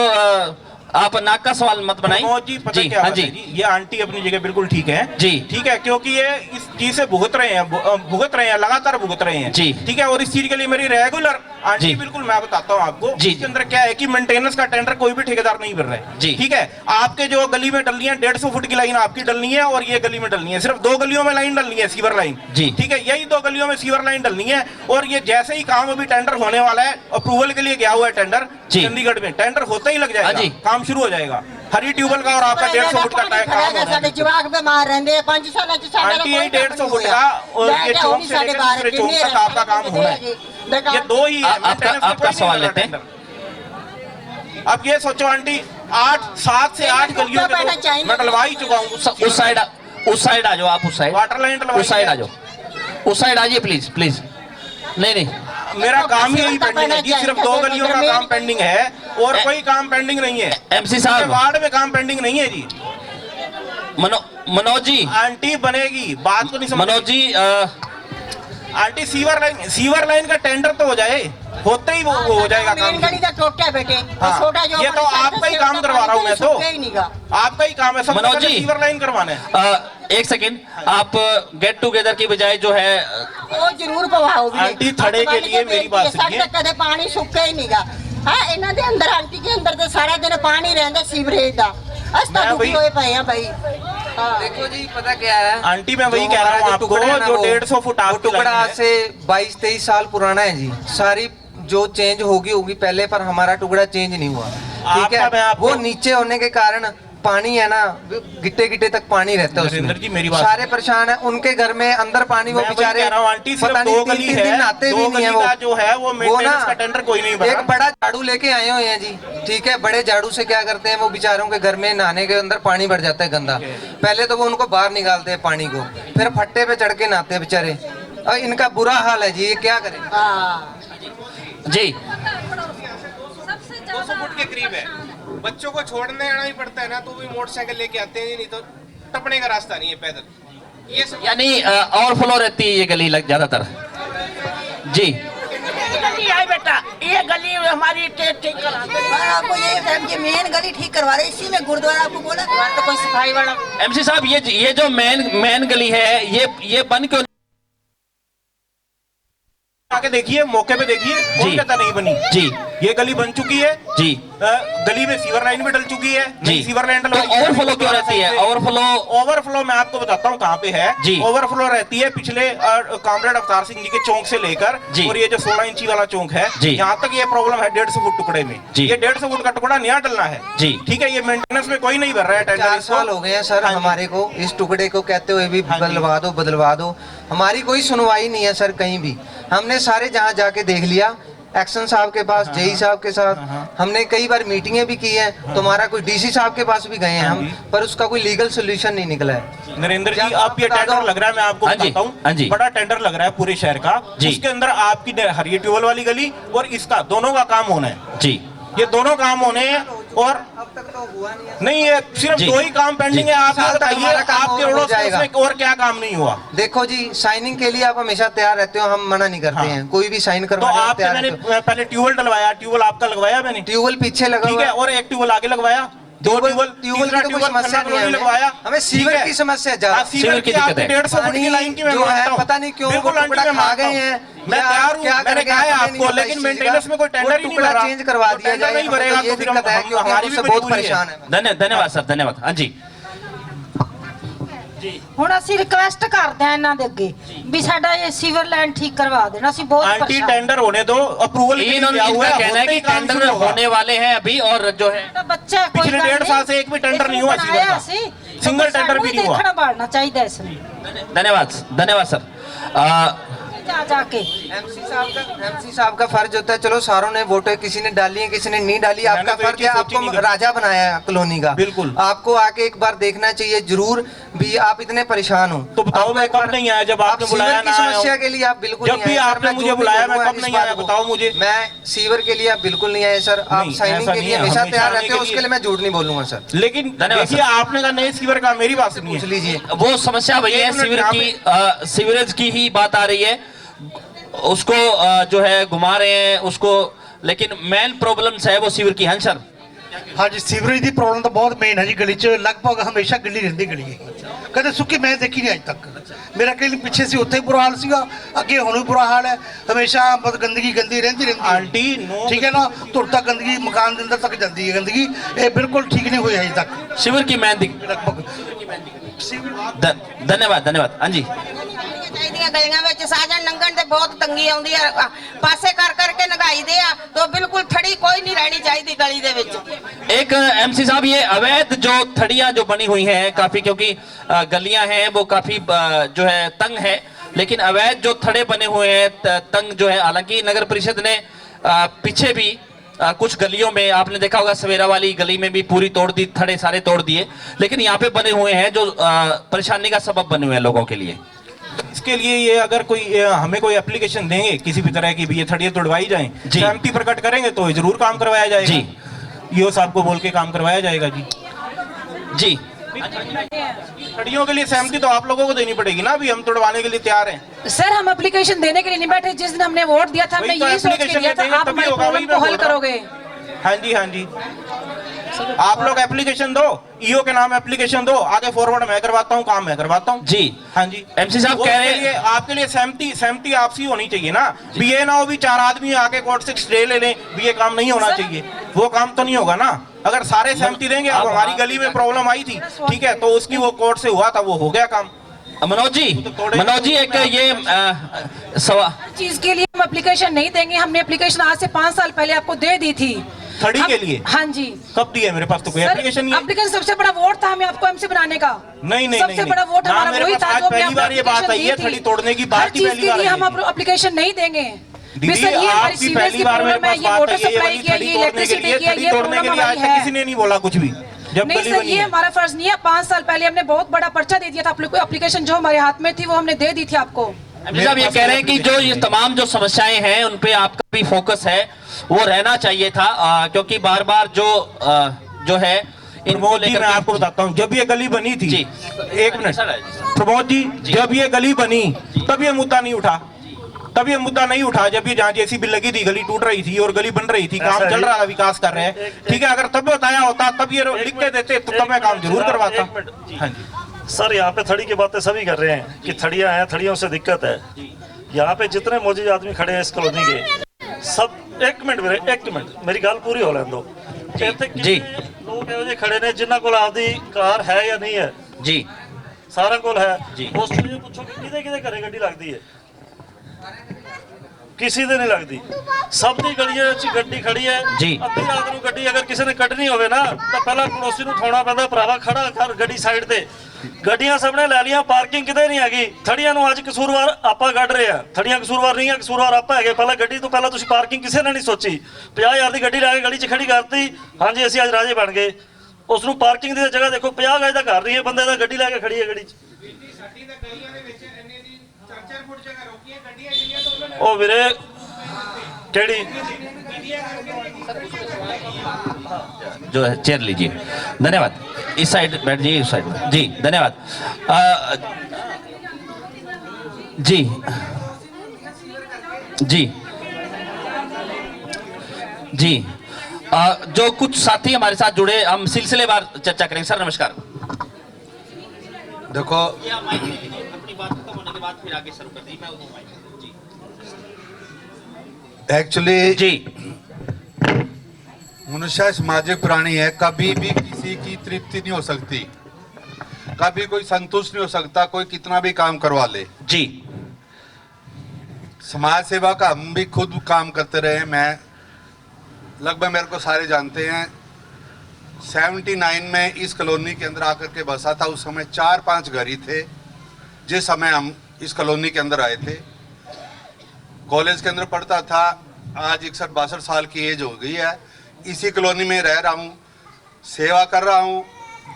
आप नाक का सवाल मत बनाइए। प्रमोद जी पता क्या हाँ बात है जी, ये आंटी अपनी जगह बिल्कुल ठीक है जी, ठीक है, क्योंकि ये इस चीज से भुगत रहे हैं, लगातार भुगत रहे हैं जी, ठीक है। और इस चीज के लिए मेरी रेगुलर आंटी बिल्कुल मैं बताता हूँ आपको जी, इसके अंदर क्या है कि मेंटेनेंस का टेंडर कोई भी ठेकेदार नहीं भर रहा है जी, ठीक है। आपके जो गली में डलनी है 150 फुट की लाइन आपकी डलनी है और ये गली में डलनी है, सिर्फ 2 गलियों में लाइन डलनी है, सीवर लाइन जी, ठीक है, यही 2 गलियों में सीवर लाइन डलनी है। और ये जैसे ही काम अभी टेंडर होने वाला है, अप्रूवल के लिए गया हुआ है टेंडर चंडीगढ़ में, टेंडर होते ही लग जाएगा, काम शुरू हो जाएगा। हरी ट्यूबवेल का और आपका 150 फुट का काम होना है। जवाक बीमार रहंदे 5 साल आंटी यही 150 फुट का और ये चौक से लेकर दूसरे चौक तक आपका काम होना है, ये 2 ही है। आपका सवाल लेते हैं। अब ये सोचो आंटी 7 से 8 गलियों के मैं डलवा ही चुका हूँ। उस साइड आ जाओ आप, उस साइड वाटर लाइन उस साइड आ जाओ, उस साइड आ जाइए प्लीज प्लीज। नहीं मेरा काम ही यही पेंडिंग है जी, सिर्फ 2 गलियों का काम पेंडिंग है और कोई काम पेंडिंग नहीं है। एमसी साहब वार्ड में काम पेंडिंग नहीं है जी। मनोज जी आंटी बनेगी, बात को नहीं समझ Manoj ji aunty sewer line का टेंडर तो हो जाए, होते ही वो हो जाएगा काम। गली का टोटा बेटे हाँ, छोटा जो ये तो आपका ही काम करवा रहा हूँ मैं, तो आपका ही काम है, सब मनोज जी सीवर लाइन करवाना है। एक सेकेंड, आप गेट टुगेदर की बजाय जो है वो जरूर पवाओगे आंटी थड़े के लिए मेरी बात सुनिए, कदे पानी सुक्का ही नहींगा। हाँ इन्हां दे अंदर आंटी के अंदर तो सारा दिन पानी रहंदा सीवरेज दा, अस तो दुखी होए पए हैं भाई। देखो जी पता क्या है आंटी, मैं वही कह रहा हूँ आपको, जो 150 फुट आपकी टुकड़ा आज से 22-23 साल पुराना है जी, सारी जो चेंज होगी पहले, पर हमारा टुकड़ा चेंज नहीं हुआ, ठीक है। वो नीचे होने के कारण पानी है ना, गिट्टे तक पानी रहता है उसमें जी मेरी बात, सारे परेशान है, उनके घर में अंदर पानी, वो बेचारे पता नहीं 3 दिन नहाते भी नहीं है, वो जो है वो मेंटेनेंस का टेंडर कोई नहीं भरा। एक बड़ा झाड़ू लेके आए हुए हैं जी, ठीक है, बड़े झाड़ू से क्या करते हैं, वो बेचारों के घर में नहाने के अंदर पानी भर जाता है गंदा, पहले तो वो उनको बाहर निकालते हैं पानी को, फिर फट्टे पे चढ़ के नहाते हैं बेचारे, और इनका बुरा हाल है जी, ये क्या करें जी। 200 फुट के करीब है, बच्चों को छोड़ने आना ही पड़ता है ना, तो भी मोटरसाइकिल लेके आते हैं, नहीं तो टपने का रास्ता नहीं है पैदल, ये सब यानी ओवरफ्लो रहती है ये गली ज्यादातर जी। गली है बेटा, ये गली हमारी ठीक करा दे। आपको ये मेन गली ठीक करवा रहे, इसी में गुरुद्वारा आपको बोला तो कोई सफाई वाला। एमसी साहब ये जो मेन गली है ये बन क्यों आके देखिए, मौके पे देखिए, कौन कहता नहीं बनी जी, ये गली बन चुकी है जी, गली में सीवर लाइन भी डल चुकी है जी, सीवर लाइन तो ओवरफ्लो क्यों रहती है? ओवरफ्लो मैं आपको बताता हूँ कहाँ पे है जी। ओवरफ्लो रहती है पिछले कॉमरेड अवतार सिंह जी के चौक से लेकर और ये जो 16 इंची वाला चौक है, यहाँ तक ये प्रॉब्लम है 150 फुट टुकड़े में, ये 150 फुट का टुकड़ा नया डलना है जी, ठीक है। ये मेंटेनेंस में कोई नहीं भर रहा है टेंडर। 4 साल हो गए हैं सर हमारे को इस टुकड़े को कहते हुए भी बदलवा दो, हमारी कोई सुनवाई नहीं है सर कहीं भी। हमने सारे जहाँ जाके देख लिया, एक्शन साहब के पास, जेई साहब के साथ हमने कई बार मीटिंगें भी की हैं, तो हमारा कोई डीसी साहब के पास भी गए हैं हम, पर उसका कोई लीगल सोल्यूशन नहीं निकला है। नरेंद्र जी आप ये टेंडर लग रहा है, मैं आपको बताता हूँ, बड़ा टेंडर लग रहा है पूरे शहर का, उसके अंदर आपकी हरी ट्यूबवेल वाली गली और इसका दोनों का काम होना है जी, ये दोनों काम होने हैं। और अब तक तो हुआ नहीं है, सिर्फ 2 ही काम पेंडिंग है। आप बताइए आपके और क्या काम नहीं हुआ? देखो जी साइनिंग के लिए आप हमेशा तैयार रहते हो, हम मना नहीं करते हैं, कोई भी साइन करवाने तो आपने मैंने पहले ट्यूबवेल डलवाया, ट्यूबवेल आपका लगवाया मैंने, ट्यूबवेल पीछे लगा, ठीक है, और एक ट्यूबवेल आगे लगवाया, 2 ट्यूबवेल की तो कोई समस्या नहीं है, लगवाया, हमें सीवर की समस्या ज्यादा, सीवर की दिक्कत है, 150 फुट की लाइन की मैं मानता हूं, पता नहीं क्यों वो टुकड़ा खा गए हैं, मैं तैयार हूं, मैंने कहा है आपको, लेकिन मेंटेनेंस में कोई टेंडर ही नहीं भर रहा, चेंज करवा दिया जाए, नहीं भरेगा तो फिर हमारी भी बहुत परेशान है। धन्यवाद सर, धन्यवाद। हाँ जी ਹੁਣ ਅਸੀਂ ਰਿਕਵੈਸਟ ਕਰਦੇ ਆ ਇਹਨਾਂ ਦੇ ਅੱਗੇ ਵੀ ਸਾਡਾ ਇਹ ਸੀਵਰ ਲਾਈਨ ठीक करवा देना, ਅਸੀਂ बहुत आंटी टेंडर होने दो, अप्रूवल इनका कहना है कि टेंडर होने वाले हैं अभी, और जो है बच्चा पिछले 1.5 साल से एक भी टेंडर नहीं हुआ सीवर का, सिंगल टेंडर भी नहीं हुआ। देखना बढ़ना चाहिए इसमें। धन्यवाद सर। जाके एमसी साहब का फर्ज होता है, चलो सारों ने वोटें किसी ने डाली है किसी ने नहीं डाली, आपका फर्ज है, आपको राजा बनाया है कॉलोनी का, बिल्कुल आपको आके एक बार देखना चाहिए जरूर भी, आप इतने परेशान हो तो बताओ मैं कब नहीं आया, जब आपने बुलाया की समस्या के लिए आप बिल्कुल जब भी आपने मुझे बुलाया मैं कब नहीं आया बताओ मुझे। मैं सीवर के लिए आप बिल्कुल नहीं आए सर, आप साइनिंग के लिए हमेशा तैयार रहते हो, उसके लिए मैं झूठ नहीं बोलूंगा सर। लेकिन देखिए आपने कहा नहीं सीवर का, मेरी बात पूछ लीजिए, वो समस्या वही है सीवर की, सीवरेज की ही बात आ रही है, उसको जो है घुमा रहे हैं उसको, लेकिन मेन प्रॉब्लम्स है वो सीवर की। हाँ सर हाँ जी, सीवरेज की प्रॉब्लम तो बहुत मेन है जी। गली च लगभग हमेशा गली रही गली है, कदे सुक्की मैं देखी नहीं अज तक। मेरा कहीं पीछे से उत्थे बुरा हाल सीगा, अगे हुण भी बुरा हाल है। हमेशा मतलब गंदगी गंदी रहिंदी आंटी ठीक है ना, धुर तक गंदगी मकान के अंदर तक जाती है गंदगी, ये बिल्कुल ठीक नहीं हुई अज तक। शिविर की मेहनत लगभग धन्यवाद धन्यवाद। हाँ जी, गलियां विच साजन लंघण ते बहुत तंगी आउंदी है, पासे कर करके नगाई दे आ तो बिल्कुल थड़ी कोई नहीं रहनी चाहिए गली दे विच। एक एमसी साहब, ये अवैध जो थड़ियां जो बनी हुई हैं काफी, क्योंकि गलियां हैं वो काफी जो है तंग है, लेकिन अवैध जो थड़े बने हुए हैं तंग जो है, हालांकि नगर परिषद ने पीछे भी कुछ गलियों में आपने देखा होगा, सवेरा वाली गली में भी पूरी तोड़ दी, थड़े सारे तोड़ दिए, लेकिन यहाँ पे बने हुए हैं जो परेशानी का सबब बने हुए हैं लोगों के लिए। इसके लिए ये अगर कोई हमें कोई एप्लीकेशन देंगे किसी भी तरह की भी, ये थड़ियां तोड़वाई जाएं, सहमति प्रकट करेंगे तो जरूर काम करवाया जाएगा जी। ईओ साहब को बोल के काम करवाया जाएगा जी। जी, थड़ियों के लिए सहमति तो आप लोगों को देनी पड़ेगी ना, अभी हम तोड़वाने के लिए तैयार हैं। सर हम एप्लीकेशन देने के लिए नहीं बैठे, जिस दिन हमने वोट दिया था हमने यही सोच के दिया था आप हमारे प्रॉब्लम को हल करोगे। हाँ जी हाँ जी, आप लोग एप्लीकेशन दो, ईओ के नाम एप्लीकेशन दो, आगे फॉरवर्ड मैं करवाता हूँ, काम मैं करवाता हूँ जी। हाँ जी, एमसी साहब कह रहे हैं आपके लिए सहमति आपसी होनी चाहिए ना, भी ये ना हो भी 4 आदमी आके कोर्ट से स्टे ले लें, भी ये काम नहीं होना चाहिए, वो काम तो नहीं होगा ना। अगर सारे सहमति देंगे, अब हमारी गली में प्रॉब्लम आई थी ठीक है, तो उसकी वो कोर्ट से हुआ था, वो हो गया काम। मनोज जी एक ये सवाल चीज के लिए हम एप्लीकेशन नहीं देंगे, हमने एप्लीकेशन आज से 5 साल पहले आपको दे दी थी थड़ी के लिए। हाँ जी, कब दिया? मेरे पास तो कोई एप्लीकेशन नहीं है। एप्लीकेशन सबसे बड़ा वोट था हमें आपको एमसी बनाने का। नहीं सबसे बड़ा वोट हमारा वही था जो पहली बार ये बात आई है, थड़ी तोड़ने की बात ही पहली बार। हम एप्लीकेशन नहीं देंगे दीदी, आपकी पहली बार मेरे पास बात आई है, थड़ी तोड़ने के लिए, थड़ी तोड़ने के लिए आज तक किसी ने नहीं बोला कुछ भी। जब नहीं सर, ये हमारा फर्ज नहीं है। 5 साल पहले हमने बहुत बड़ा पर्चा दे दिया था आप लोग को, एप्लीकेशन जो हमारे हाथ में थी वो हमने दे दी थी आपको। साहब ये कह रहे हैं कि जो ये तमाम जो समस्याएं हैं उन पे आपका भी फोकस है, वो रहना चाहिए था, क्योंकि बार बार जो है इनको लेकर मैं आपको बताता हूँ, जब ये गली बनी थी, एक मिनट प्रमोद जी, जब ये गली बनी तब ये मुद्दा नहीं उठा, तब ये मुद्दा नहीं उठा जब ये जहाँ जेसीबी लगी थी, गली टूट रही थी और गली बन रही थी, काम चल रहा था, विकास कर रहे हैं ठीक है। अगर तब बताया होता, तब ये लिख के देते तो तब मैं काम जरूर करवाता। हाँ जी सर, यहाँ पे थड़ी की बातें सभी कर रहे हैं कि थड़ियाँ हैं, थड़ियों से दिक्कत है। यहाँ पे जितने मौजूद आदमी खड़े हैं इस कॉलोनी के सब, एक मिनट मेरी गाल पूरी हो लेने दो जी। लोग ਇਹੋ ਜਿਹੇ ਖੜੇ ਨੇ ਜਿਨ੍ਹਾਂ ਕੋਲ ਆਪਦੀ ਕਾਰ ਹੈ ਜਾਂ नहीं है जी, ਸਾਰਿਆਂ ਕੋਲ ਹੈ ਜੀ। ਉਸ ਤੋਂ ਇਹ ਪੁੱਛੋ ਕਿ ਕਿਹਦੇ ਕਿਹਦੇ ਘਰੇ ਗੱਡੀ ਲੱਗਦੀ ਹੈ, ਕਿਸੇ ਦੇ ਨਹੀਂ ਲੱਗਦੀ, ਸਭ ਦੀ ਗਲੀਆਂ ਵਿੱਚ ਗੱਡੀ ਖੜੀ ਹੈ ਜੀ। ਅੱਧੀ ਰਾਤ ਨੂੰ ਗੱਡੀ ਅਗਰ ਕਿਸੇ ਨੇ ਕੱਢਣੀ ਹੋਵੇ ਨਾ ਤਾਂ ਪਹਿਲਾਂ ਪੜੋਸੀ ਨੂੰ ਠਾਉਣਾ ਪੈਂਦਾ, ਭਰਾਵਾ ਖੜਾ ਕਰ ਗੱਡੀ ਸਾਈਡ ਤੇ। ਗੱਡੀਆਂ ਸਭ ਨੇ ਲੈ ਲੀਆਂ, ਪਾਰਕਿੰਗ ਕਿਤੇ ਨਹੀਂ ਹੈਗੀ। ਥੜੀਆਂ ਨੂੰ ਅੱਜ ਕਸੂਰਵਾਰ ਆਪਾਂ ਕੱਢ ਰਹੇ ਆ, ਥੜੀਆਂ ਕਸੂਰਵਾਰ ਨਹੀਂ ਆ, ਕਸੂਰਵਾਰ ਆਪਾਂ ਹੈਗੇ। ਪਹਿਲਾਂ ਗੱਡੀ ਤੋਂ ਪਹਿਲਾਂ ਤੁਸੀਂ ਪਾਰਕਿੰਗ ਕਿਸੇ ਨੇ ਨਹੀਂ ਸੋਚੀ, 50,000 ਦੀ ਗੱਡੀ ਲੈ ਕੇ ਗਲੀ 'ਚ ਖੜੀ ਕਰਤੀ। ਹਾਂਜੀ ਅਸੀਂ ਅੱਜ ਰਾਜੇ ਬਣ ਗਏ, ਉਸ ਨੂੰ ਪਾਰਕਿੰਗ ਦੀ ਜਗ੍ਹਾ ਦੇਖੋ, 50 ਗਜ ਦਾ ਘਰ ਨਹੀਂ ਹੈ, ਬੰਦੇ ਦਾ ਗੱਡੀ ਲੈ ਕੇ ਖੜੀ ਹੈ ਗਲੀ 'ਚ। ਉਹ ਵੀਰੇ ਕਿਹੜੀ जो है चेयर लीजिए, धन्यवाद। इस साइड बैठ जाइए, इस साइड जी, धन्यवाद जी जी जी। जो कुछ साथी हमारे साथ जुड़े, हम सिलसिलेवार चर्चा करेंगे। सर नमस्कार। देखो अपनी बात खत्म होने के बाद फिर आगे शुरू कर दी मैं एक्चुअली जी, मनुष्य सामाजिक प्राणी है, कभी भी किसी की तृप्ति नहीं हो सकती, कभी कोई संतुष्ट नहीं हो सकता, कोई कितना भी काम करवा ले जी। समाज सेवा का हम भी खुद काम करते रहे, मैं लगभग मेरे को सारे जानते हैं। 79 में इस कॉलोनी के अंदर आकर के बसा था, उस समय 4-5 घर ही थे जिस समय हम इस कॉलोनी के अंदर आए थे। कॉलेज के अंदर पढ़ता था, आज 61-62 साल की एज हो गई है, इसी कॉलोनी में रह रहा हूँ, सेवा कर रहा हूँ।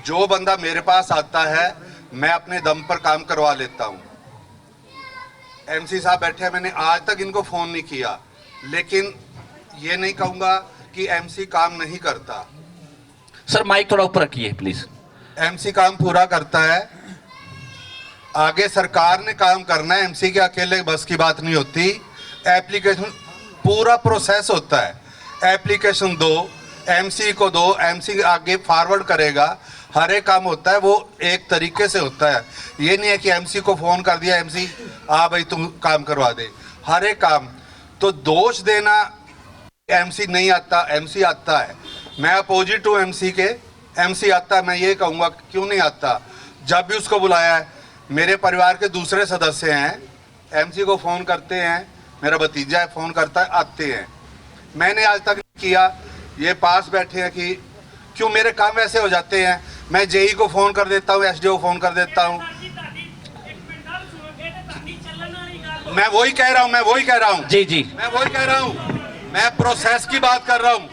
जो बंदा मेरे पास आता है मैं अपने दम पर काम करवा लेता हूँ। एमसी साहब बैठे हैं, मैंने आज तक इनको फ़ोन नहीं किया, लेकिन ये नहीं कहूँगा कि एमसी काम नहीं करता। सर माइक थोड़ा ऊपर रखिए प्लीज। एमसी काम पूरा करता है, आगे सरकार ने काम करना है, एमसी के अकेले बस की बात नहीं होती। एप्लीकेशन पूरा प्रोसेस होता है, एप्लीकेशन दो, एमसी को दो, एमसी आगे फॉरवर्ड करेगा। हर एक काम होता है वो एक तरीके से होता है, ये नहीं है कि एमसी को फोन कर दिया, एमसी आ भाई तुम काम करवा दे। हर एक काम तो दोष देना एमसी नहीं आता, एमसी आता है। मैं अपोजिट हूँ एमसी के, एमसी आता है। मैं ये कहूँगा क्यों नहीं आता, जब भी उसको बुलाया है, मेरे परिवार के दूसरे सदस्य हैं एमसी को फ़ोन करते हैं, मेरा भतीजा है फ़ोन करता है, आते हैं। मैंने आज तक नहीं किया, ये पास बैठे हैं कि क्यों मेरे काम ऐसे हो जाते हैं। मैं जेई को फ़ोन कर देता हूँ, एसडीओ को फ़ोन कर देता हूँ। मैं वही कह रहा हूँ, मैं वही कह रहा हूँ जी जी, मैं वही कह रहा हूँ, मैं प्रोसेस की बात कर रहा हूँ।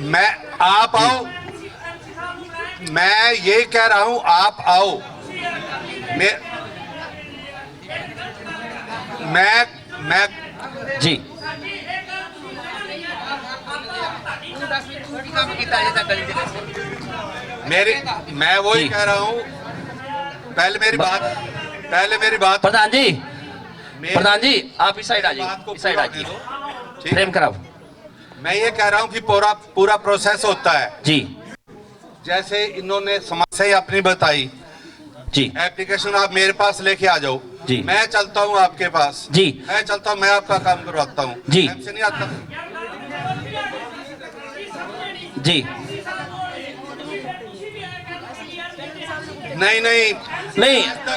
मैं आप आओ, मैं ये कह रहा हूँ आप आओ। मैं जी मैं वही कह रहा हूँ। पहले मेरी बात प्रधान जी आप इस साइड आ जाइए, इस साइड आ जाइए, फ्रेम कराओ। मैं ये कह रहा हूँ कि पूरा प्रोसेस होता है जी। जैसे इन्होंने समस्या अपनी बताई जी, एप्लीकेशन आप मेरे पास लेके आ जाओ जी, मैं चलता हूँ आपके पास जी, मैं चलता हूँ, मैं आपका काम करवाता हूँ जी से नहीं आता जी।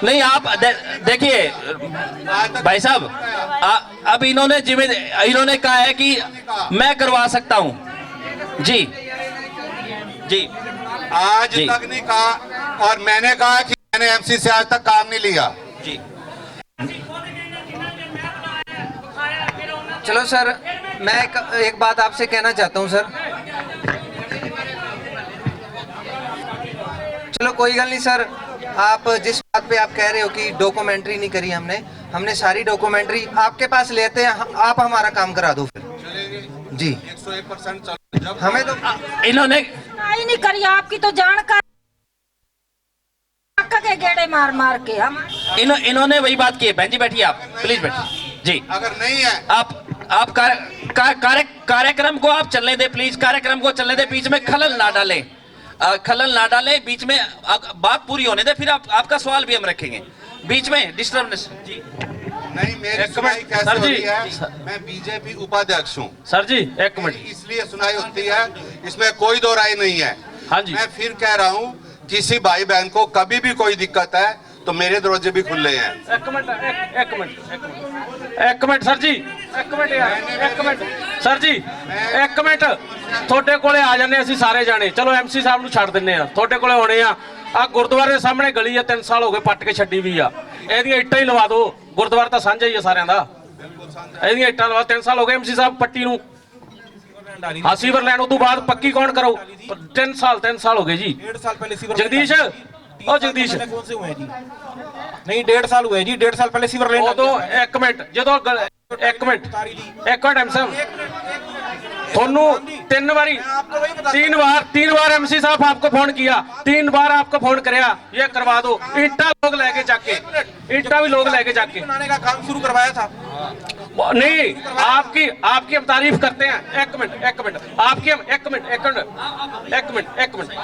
नहीं आप देखिए भाई साहब, अब इन्होंने कहा है कि मैं करवा सकता हूं। जी जी, आज तक नहीं कहा, और मैंने कहा कि मैंने एमसी से आज तक काम नहीं लिया। जी चलो सर, मैं एक बात आपसे कहना चाहता हूं सर। चलो कोई गल नहीं सर, आप जिस बात पे आप कह रहे हो कि डॉक्यूमेंट्री नहीं करी हमने सारी डॉक्यूमेंट्री आपके पास लेते हैं, आप हमारा काम करा दो फिर जी। 101% हमें तो इन्होंने नहीं नहीं करी, आपकी तो जानकारी के गेड़े मार मार के हम इन्होंने वही बात की है। बहन जी बैठिए, आप प्लीज बैठिए जी। अगर नहीं है आप कार्यक्रम को आप चलने दे प्लीज, कार्यक्रम को चलने दे, बीच में खलल ना डालें, बीच में बात पूरी होने दे, फिर आपका सवाल भी हम रखेंगे, बीच में डिस्टर्बेंस जी नहीं। मेरी सुनाई कैसे हो रही है, मैं बीजेपी उपाध्यक्ष हूँ सर जी। एक मिनट, इसलिए सुनाई होती है, इसमें कोई दो राय नहीं है। हाँ जी, मैं फिर कह रहा हूँ, किसी भाई बहन को कभी भी कोई दिक्कत है तो मेरे दरवाजे भी खुले हैं। एक मिनट सर जी, एक मिनट सर जी, एक मिनट ਤੁਹਾਡੇ ਕੋਲੇ ਆ ਜਾਂਦੇ ਅਸੀਂ ਸਾਰੇ ਜਾਣੇ। ਚਲੋ ਐਮਸੀ ਸਾਹਿਬ ਨੂੰ ਛੱਡ ਦਿੰਨੇ ਆ, ਤੁਹਾਡੇ ਕੋਲੇ ਹੋਣੇ ਆ ਗੁਰਦੁਆਰੇ ਦੇ ਸਾਹਮਣੇ ਗਲੀ ਆ, 3 ਸਾਲ ਹੋ ਗਏ ਪੱਟ ਕੇ ਛੱਡੀ ਵੀ ਆ, ਇਹਦੀਆਂ ਇੱਟਾਂ ਹੀ ਲਵਾ ਦਿਓ। ਗੁਰਦੁਆਰਾ ਤਾਂ ਸਾਂਝਾ ਹੀ ਆ ਸਾਰਿਆਂ ਦਾ, ਇਹਦੀਆਂ ਇੱਟਾਂ ਲਵਾ। 3 ਸਾਲ ਹੋ ਗਏ ਐਮਸੀ ਸਾਹਿਬ ਪੱਟੀ ਨੂੰ। हाँ सीवर लैंड उस बाद पक्की कौन करो? 3 साल हो गए जी। 1.5 साल पहले सीवर जगदीश, ओ जगदीश कौन से हुए जी? नहीं 1.5 साल हुए जी, 1.5 साल पहले सीवर लैंड। तो एक मिनट एक मिनट एम साहब, थोनू 3 बार एमसी साहब आपको फोन किया, 3 बार आपको फोन कराया, ये करवा दो। ईंटा लोग लेके जाके, ईंटा भी लोग लेके जाके बनाने का काम शुरू करवाया था। नहीं, आपकी हम तारीफ करते हैं। एक मिनट आपकी हम एक मिनट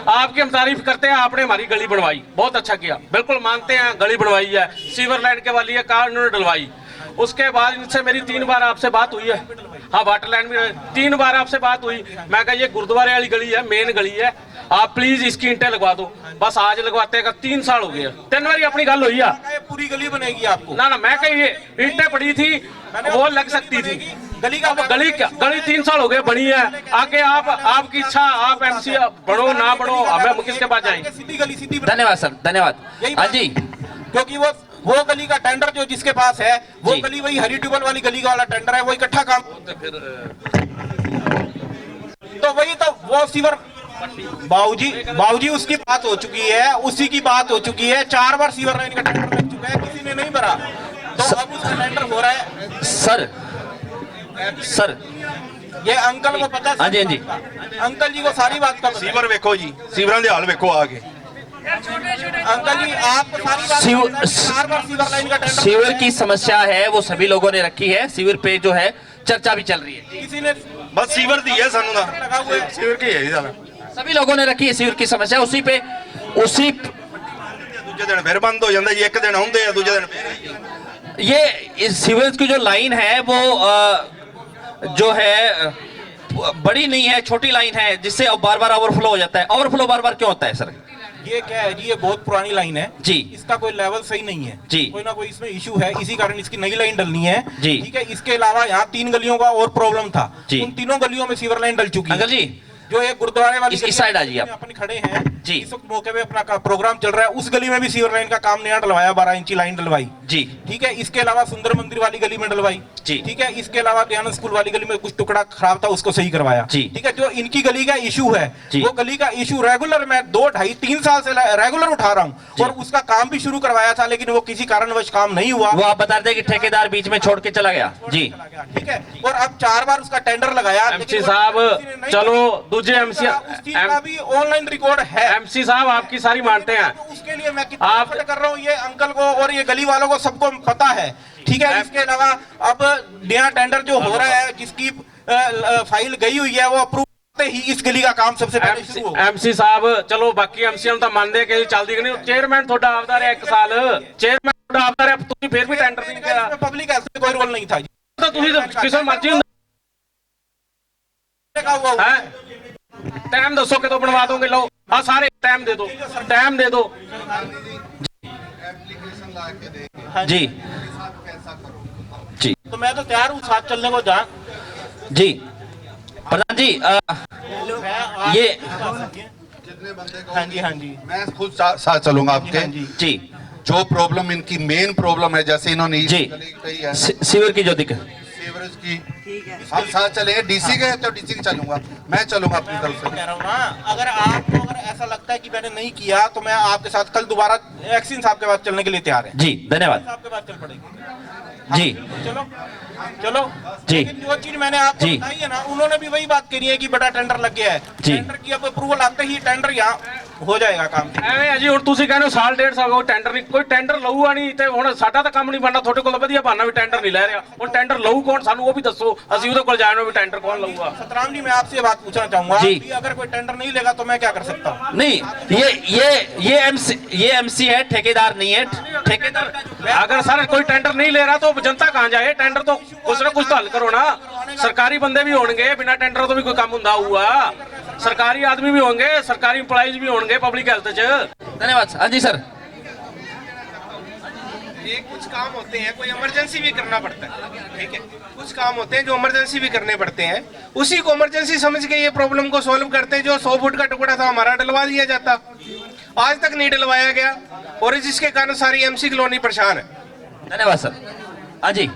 आपकी हम तारीफ करते हैं। आपने हमारी गली बनवाई, बहुत अच्छा किया, बिल्कुल मानते हैं, गली बनवाई है, सीवर लाइन के वाली है, कार इन्होंने डलवाई। उसके बाद इनसे मेरी 3 बार आपसे बात हुई है। हाँ वाटर लाइन भी 3 बार आपसे बात हुई। मैं कहा ये गुरुद्वारे वाली गली है, मेन गली है, आप प्लीज इसकी ईंटें लगवा दो। बस आज लगवाते का 3 साल हो गया, 3 बार अपनी गल हुई है। पूरी गली बनेगी आपको ना मैं कही ईंटें पड़ी थी वो लग सकती थी। गली 3 साल हो गए बनी है। आगे आपकी इच्छा, आप एमसी बढ़ो ना बढ़ो, हमें किसके पास जाएंगे? सीधी गली सीधी। धन्यवाद सर, धन्यवाद। हाँ जी, क्योंकि वो गली का टेंडर जो जिसके पास है, वो गली वही हरी ट्यूबल वाली गली का वाला टेंडर है, वो इकट्ठा काम तो वही तो वो सीवर बाबूजी उसकी बात हो चुकी है, उसी की बात हो चुकी है। 4 बार सीवर लाइन का टेंडर लग चुका है, किसी ने नहीं भरा, तो अब उसका टेंडर हो रहा है। सर ये अंकल को पता। हाँ जी, अंकल जी को सारी बात का सीवर वेखो जी, सीवरां दे हाल वेखो आगे। अंकल जी आपको सारी बात 4 बार सीवर लाइन का टेंडर। सीवर की समस्या है, वो सभी लोगों ने रखी है, सीवर पे जो है चर्चा भी चल रही है। किसी ने बस सीवर दी है सानू ना सीवर की है जी सानू सभी लोगों ने रखी है सीवर की समस्या उसी दूजे दिन फिर बंद हो जाता जी एक दिन आउंदे आ दूजे दिन फिर ये इस सीवरेज की जो लाइन है वो जो है बड़ी नहीं है, छोटी लाइन है जिससे अब बार बार ओवरफ्लो हो जाता है। ओवरफ्लो बार बार क्यों होता है सर? ये क्या है जी, ये बहुत पुरानी लाइन है जी, इसका कोई लेवल सही नहीं है जी, कोई ना कोई इसमें इशू है, इसी कारण इसकी नई लाइन डलनी है जी, ठीक है। इसके अलावा यहाँ 3 गलियों का और प्रॉब्लम था जी, उन 3 गलियों में सीवर लाइन डल चुकी है। अंकल जी जो एक गुरुद्वारे वाली इस साइड आ जाइए आप। अपन खड़े हैं जी, इस वक्त मौके पे अपना प्रोग्राम चल रहा है, उस गली में भी सीवर लाइन का काम नया डलवाया, 12 इंची लाइन डलवाई जी, ठीक है। इसके अलावा सुंदर मंदिर वाली गली में डलवाई जी, ठीक है। इसके अलावा दयानंद स्कूल वाली गली में कुछ टुकड़ा खराब था, उसको सही करवाया जी, ठीक है। जो इनकी गली का इशू है वो गली का इशू रेगुलर मैं 2, 2.5, 3 साल से रेगुलर उठा रहा हूँ और उसका काम भी शुरू करवाया था, लेकिन वो किसी कारणवश काम नहीं हुआ। वो आप बता रहे कि ठेकेदार बीच में छोड़ के चला गया जी, ठीक है। और अब 4 बार उसका टेंडर लगाया। एमसी साहब चलो दूसरे एमसी का भी ऑनलाइन रिकॉर्ड है। एमसी साहब आपकी सारी मानते हैं, उसके लिए मैं कितना एफर्ट कर रहा हूँ, ये अंकल को और ये गली वालों को सबको पता है ठीक है। इसके अलावा अब नया टेंडर जो हो रहा है जिसकी फाइल गई हुई है वो अप्रूव करते ही इस गली का काम सबसे पहले शुरू होगा। एमसी साहब चलो बाकी एमसीएम ਤਾਂ ਮੰਨਦੇ ਕਿ ਚੱਲਦੀ ਕਿ ਨਹੀਂ, ਚੇਅਰਮੈਨ ਤੁਹਾਡਾ ਆਪਦਾ ਰਿਹਾ 1 ਸਾਲ, ਚੇਅਰਮੈਨ ਤੁਹਾਡਾ ਆਪਦਾ ਰਿਹਾ, ਤੁਸੀਂ ਫਿਰ ਵੀ ਟੈਂਡਰ ਨਹੀਂ ਕਿਹਾ, पब्लिक हेल्थ में कोई रोल नहीं था जी, ਤਾਂ ਤੁਸੀਂ ਕਿਸੇ ਮਰਜ਼ੀ है टाइम दसो कि तो बनवा दोगे, लो हाँ सारे टाइम दे दो, टाइम दे दो जी जी। तो मैं तो तैयार हूँ साथ चलने को जा जी। प्रधान जी ये हाँ जी हाँ जी मैं खुद साथ चलूंगा आपके जी। जो प्रॉब्लम इनकी मेन प्रॉब्लम है, जैसे इन्होंने जी सीवर की जो दिक्कत सीवरेज की, हम साथ चलेंगे। डीसी के तो डीसी की चलूंगा, मैं चलूंगा अपनी तरफ से। कह रहा हूँ ना, अगर आपको अगर ऐसा लगता है कि मैंने नहीं किया तो मैं आपके साथ कल दोबारा एक्सिन साहब के पास चलने के लिए तैयार है जी। धन्यवाद आपके पास चल पड़ेंगे जी। चलो चलो जी। लेकिन जो चीज मैंने आपको जी बताई है ना, उन्होंने भी वही बात करी है कि बड़ा टेंडर लग गया है जी, टेंडर की अब अप्रूवल आते ही टेंडर यहाँ हो जाएगा काम। ਐਵੇਂ ਆ ਜੀ, ਹੁਣ ਤੁਸੀਂ ਕਹਿੰਦੇ ਹੋ ਸਾਲ 1.5 ਸਾਲ ਹੋ ਟੈਂਡਰ ਨਹੀਂ, ਕੋਈ ਟੈਂਡਰ ਲਊਗਾ ਨਹੀਂ ਤੇ ਹੁਣ ਸਾਡਾ ਤਾਂ ਕੰਮ ਨਹੀਂ ਬਣਨਾ, ਤੁਹਾਡੇ ਕੋਲ ਵਧੀਆ ਬਹਾਨਾ ਵੀ ਟੈਂਡਰ ਨਹੀਂ ਲੈ ਰਿਹਾ, ਹੁਣ ਟੈਂਡਰ ਲਊ ਕੌਣ ਸਾਨੂੰ ਉਹ ਵੀ ਦੱਸੋ, ਅਸੀਂ ਉਹਦੇ ਕੋਲ ਜਾਣੋ भी टेंडर कौन लऊगा। सतराम जी मैं आपसे ये बात पूछना चाहूंगा जी, कि अगर कोई टेंडर नहीं लेगा तो मैं क्या कर सकता हूँ? नहीं ये एमसी है, ठेकेदार नहीं है। ठेकेदार अगर सर कोई टेंडर नहीं ले रहा तो जनता कहाँ जाए, टेंडर तो कुछ ना कुछ तो हल करो ना, सरकारी बंदे भी होंगे, बिना टेंडर तो भी कोई काम हुंदा हुआ, सरकारी आदमी भी होंगे, सरकारी एम्प्लॉइज भी होंगे पब्लिक हेल्थ च। धन्यवाद। हाँ जी सर। ये कुछ काम होते हैं कोई इमरजेंसी भी करना पड़ता है ठीक है, कुछ काम होते हैं जो इमरजेंसी भी करने पड़ते हैं, उसी को इमरजेंसी समझ के ये प्रॉब्लम को सॉल्व करते हैं। जो 100 फुट का टुकड़ा था हमारा डलवा दिया जाता, आज तक नहीं डलवाया गया और जिसके कारण सारी एमसी कॉलोनी परेशान है। धन्यवाद सर। हाँ जी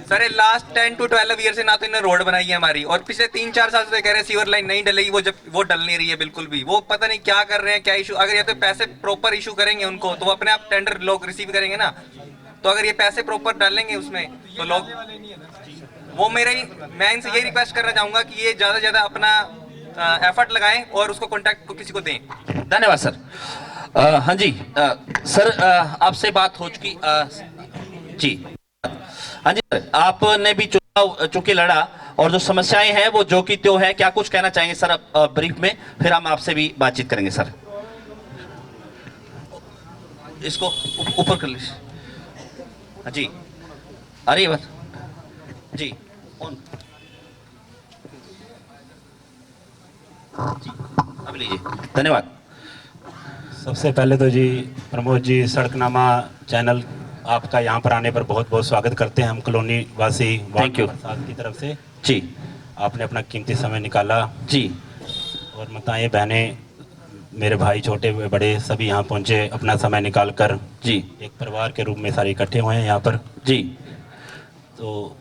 सर लास्ट 10 to 12 ईयर से ना तो इन्होंने रोड बनाई है हमारी, और पिछले 3-4 साल से कह रहे हैं सीवर लाइन नहीं डलेगी, वो डल नहीं रही है बिल्कुल भी, वो पता नहीं क्या कर रहे हैं, क्या इशू। अगर ये तो पैसे प्रॉपर इशू करेंगे उनको तो वो अपने आप टेंडर लोग रिसीव करेंगे ना, तो अगर ये पैसे प्रॉपर डालेंगे उसमें तो लोग वो मैं इनसे यही रिक्वेस्ट करना चाहूंगा कि ये ज्यादा से ज्यादा अपना एफर्ट लगाएं और उसको कॉन्टैक्ट को किसी को दें। धन्यवाद सर। हाँ जी सर आपसे बात हो चुकी जी। हाँ जी सर, आपने भी चुनाव चूंकि लड़ा और जो समस्याएं हैं वो जो कि त्यों है, क्या कुछ कहना चाहेंगे सर ब्रीफ में, फिर हम आपसे भी बातचीत करेंगे सर। इसको ऊपर कर लीजिए। हाँ जी अरे बस जी ऑन अब लीजिए। धन्यवाद। सबसे पहले तो जी प्रमोद जी सड़कनामा चैनल आपका यहाँ पर आने पर बहुत बहुत स्वागत करते हैं हम कॉलोनी वासी थैंक यू की तरफ से जी। आपने अपना कीमती समय निकाला जी, और माताएं बहनें मेरे भाई छोटे बड़े सभी यहाँ पहुँचे अपना समय निकाल कर जी, एक परिवार के रूप में सारे इकट्ठे हुए हैं यहाँ पर जी। तो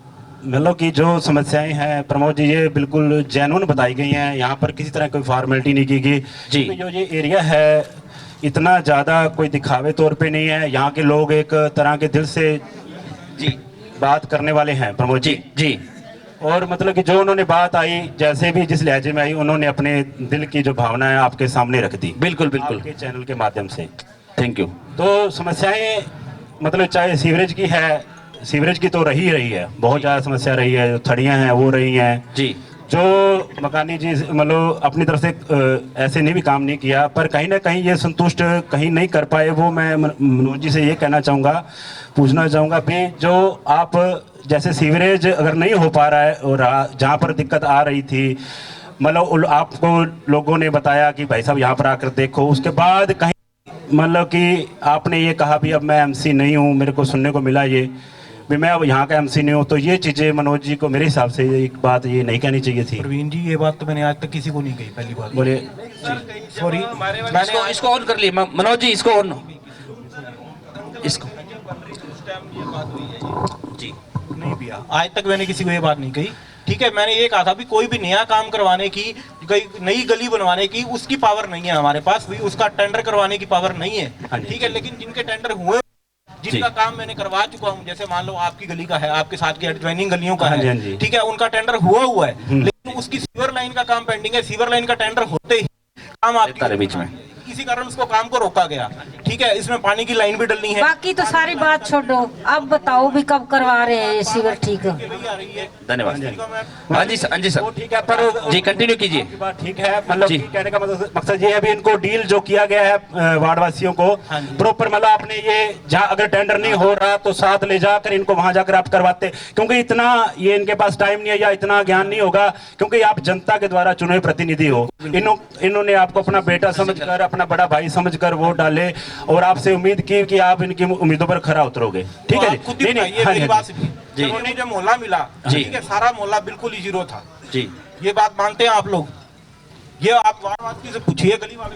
मतलब कि जो समस्याएं हैं प्रमोद जी ये बिल्कुल जेन्युइन बताई गई हैं, यहाँ पर किसी तरह कोई फॉर्मेलिटी नहीं की गई जी। जो ये एरिया है इतना ज़्यादा कोई दिखावे तौर पे नहीं है, यहाँ के लोग एक तरह के दिल से जी बात करने वाले हैं प्रमोद जी जी। और मतलब कि जो उन्होंने बात आई जैसे भी जिस लहजे में आई उन्होंने अपने दिल की जो भावना है आपके सामने रख दी। बिल्कुल बिल्कुल आपके चैनल के माध्यम से थैंक यू। तो समस्याएं मतलब चाहे सीवरेज की है, सीवरेज की तो रही है, बहुत ज़्यादा समस्या रही है। जो थड़ियाँ हैं वो रही हैं जी। जो मकानी जी मतलब अपनी तरफ से ऐसे नहीं भी काम नहीं किया, पर कहीं ना कहीं ये संतुष्ट कहीं नहीं कर पाए। वो मैं मनोज जी से ये कहना चाहूँगा, पूछना चाहूँगा भी जो आप जैसे सीवरेज अगर नहीं हो पा रहा है और जहाँ पर दिक्कत आ रही थी, मतलब आपको लोगों ने बताया कि भाई साहब यहाँ पर आकर देखो, उसके बाद कहीं मतलब कि आपने ये कहा भी अब मैं एमसी नहीं हूँ, मेरे को सुनने को मिला ये भी मैं अब यहाँ का एमसी नहीं हूँ, तो ये चीज़ें मनोज जी को मेरे हिसाब से एक बात ये नहीं कहनी चाहिए थी। प्रवीण जी ये बात तो मैंने आज तक किसी को नहीं कही, पहली बात बोले सॉरी। इसको ऑन कर लिए मनोज जी, इसको ऑन इसको जी नहीं भैया, आज तक मैंने किसी को ये बात नहीं कही। ठीक है, मैंने ये कहा था भी कोई भी नया काम करवाने की, कोई नई गली बनवाने की उसकी पावर नहीं है हमारे पास, भी उसका टेंडर करवाने की पावर नहीं है। ठीक है, लेकिन जिनके टेंडर हुए, जिनका काम मैंने करवा चुका हूँ, जैसे मान लो आपकी गली का है, आपके साथ की एडजॉइनिंग गलियों का है, ठीक है, उनका टेंडर हुआ है, लेकिन उसकी सीवर लाइन का काम पेंडिंग है। सीवर लाइन का टेंडर होते ही काम आपके बीच में, इसी कारण उसको काम को रोका गया। ठीक है, इसमें पानी की लाइन भी डलनी है। बाकी तो सारी बात छोड़ो, अब बताओ भी कब करवा रहे हैं ये सीवर ठीक? धन्यवाद। हाँ जी सर, ठीक है, पर जी कंटिन्यू कीजिए। बात ठीक है, मतलब कहने का मकसद ये है भी इनको डील जो किया गया है वार्ड वासियों को प्रॉपर, मतलब आपने ये जहाँ अगर टेंडर नहीं हो रहा तो साथ ले जाकर इनको वहां जाकर आप करवाते, क्योंकि इतना ये इनके पास टाइम नहीं है या इतना ज्ञान नहीं होगा, क्योंकि आप जनता के द्वारा चुने प्रतिनिधि हो। इन्होंने आपको अपना बेटा समझकर, अपना बड़ा भाई समझकर वोट डाले और आपसे उम्मीद की कि आप इनकी उम्मीदों पर खरा उतरोगे। ठीक है जी, नहीं, मुझे मोहल्ला मिला, ठीक है, सारा मोहल्ला बिल्कुल ही जीरो था जी, ये बात मानते हैं आप लोग? ये आप वार्ड से पूछिए, गली वाले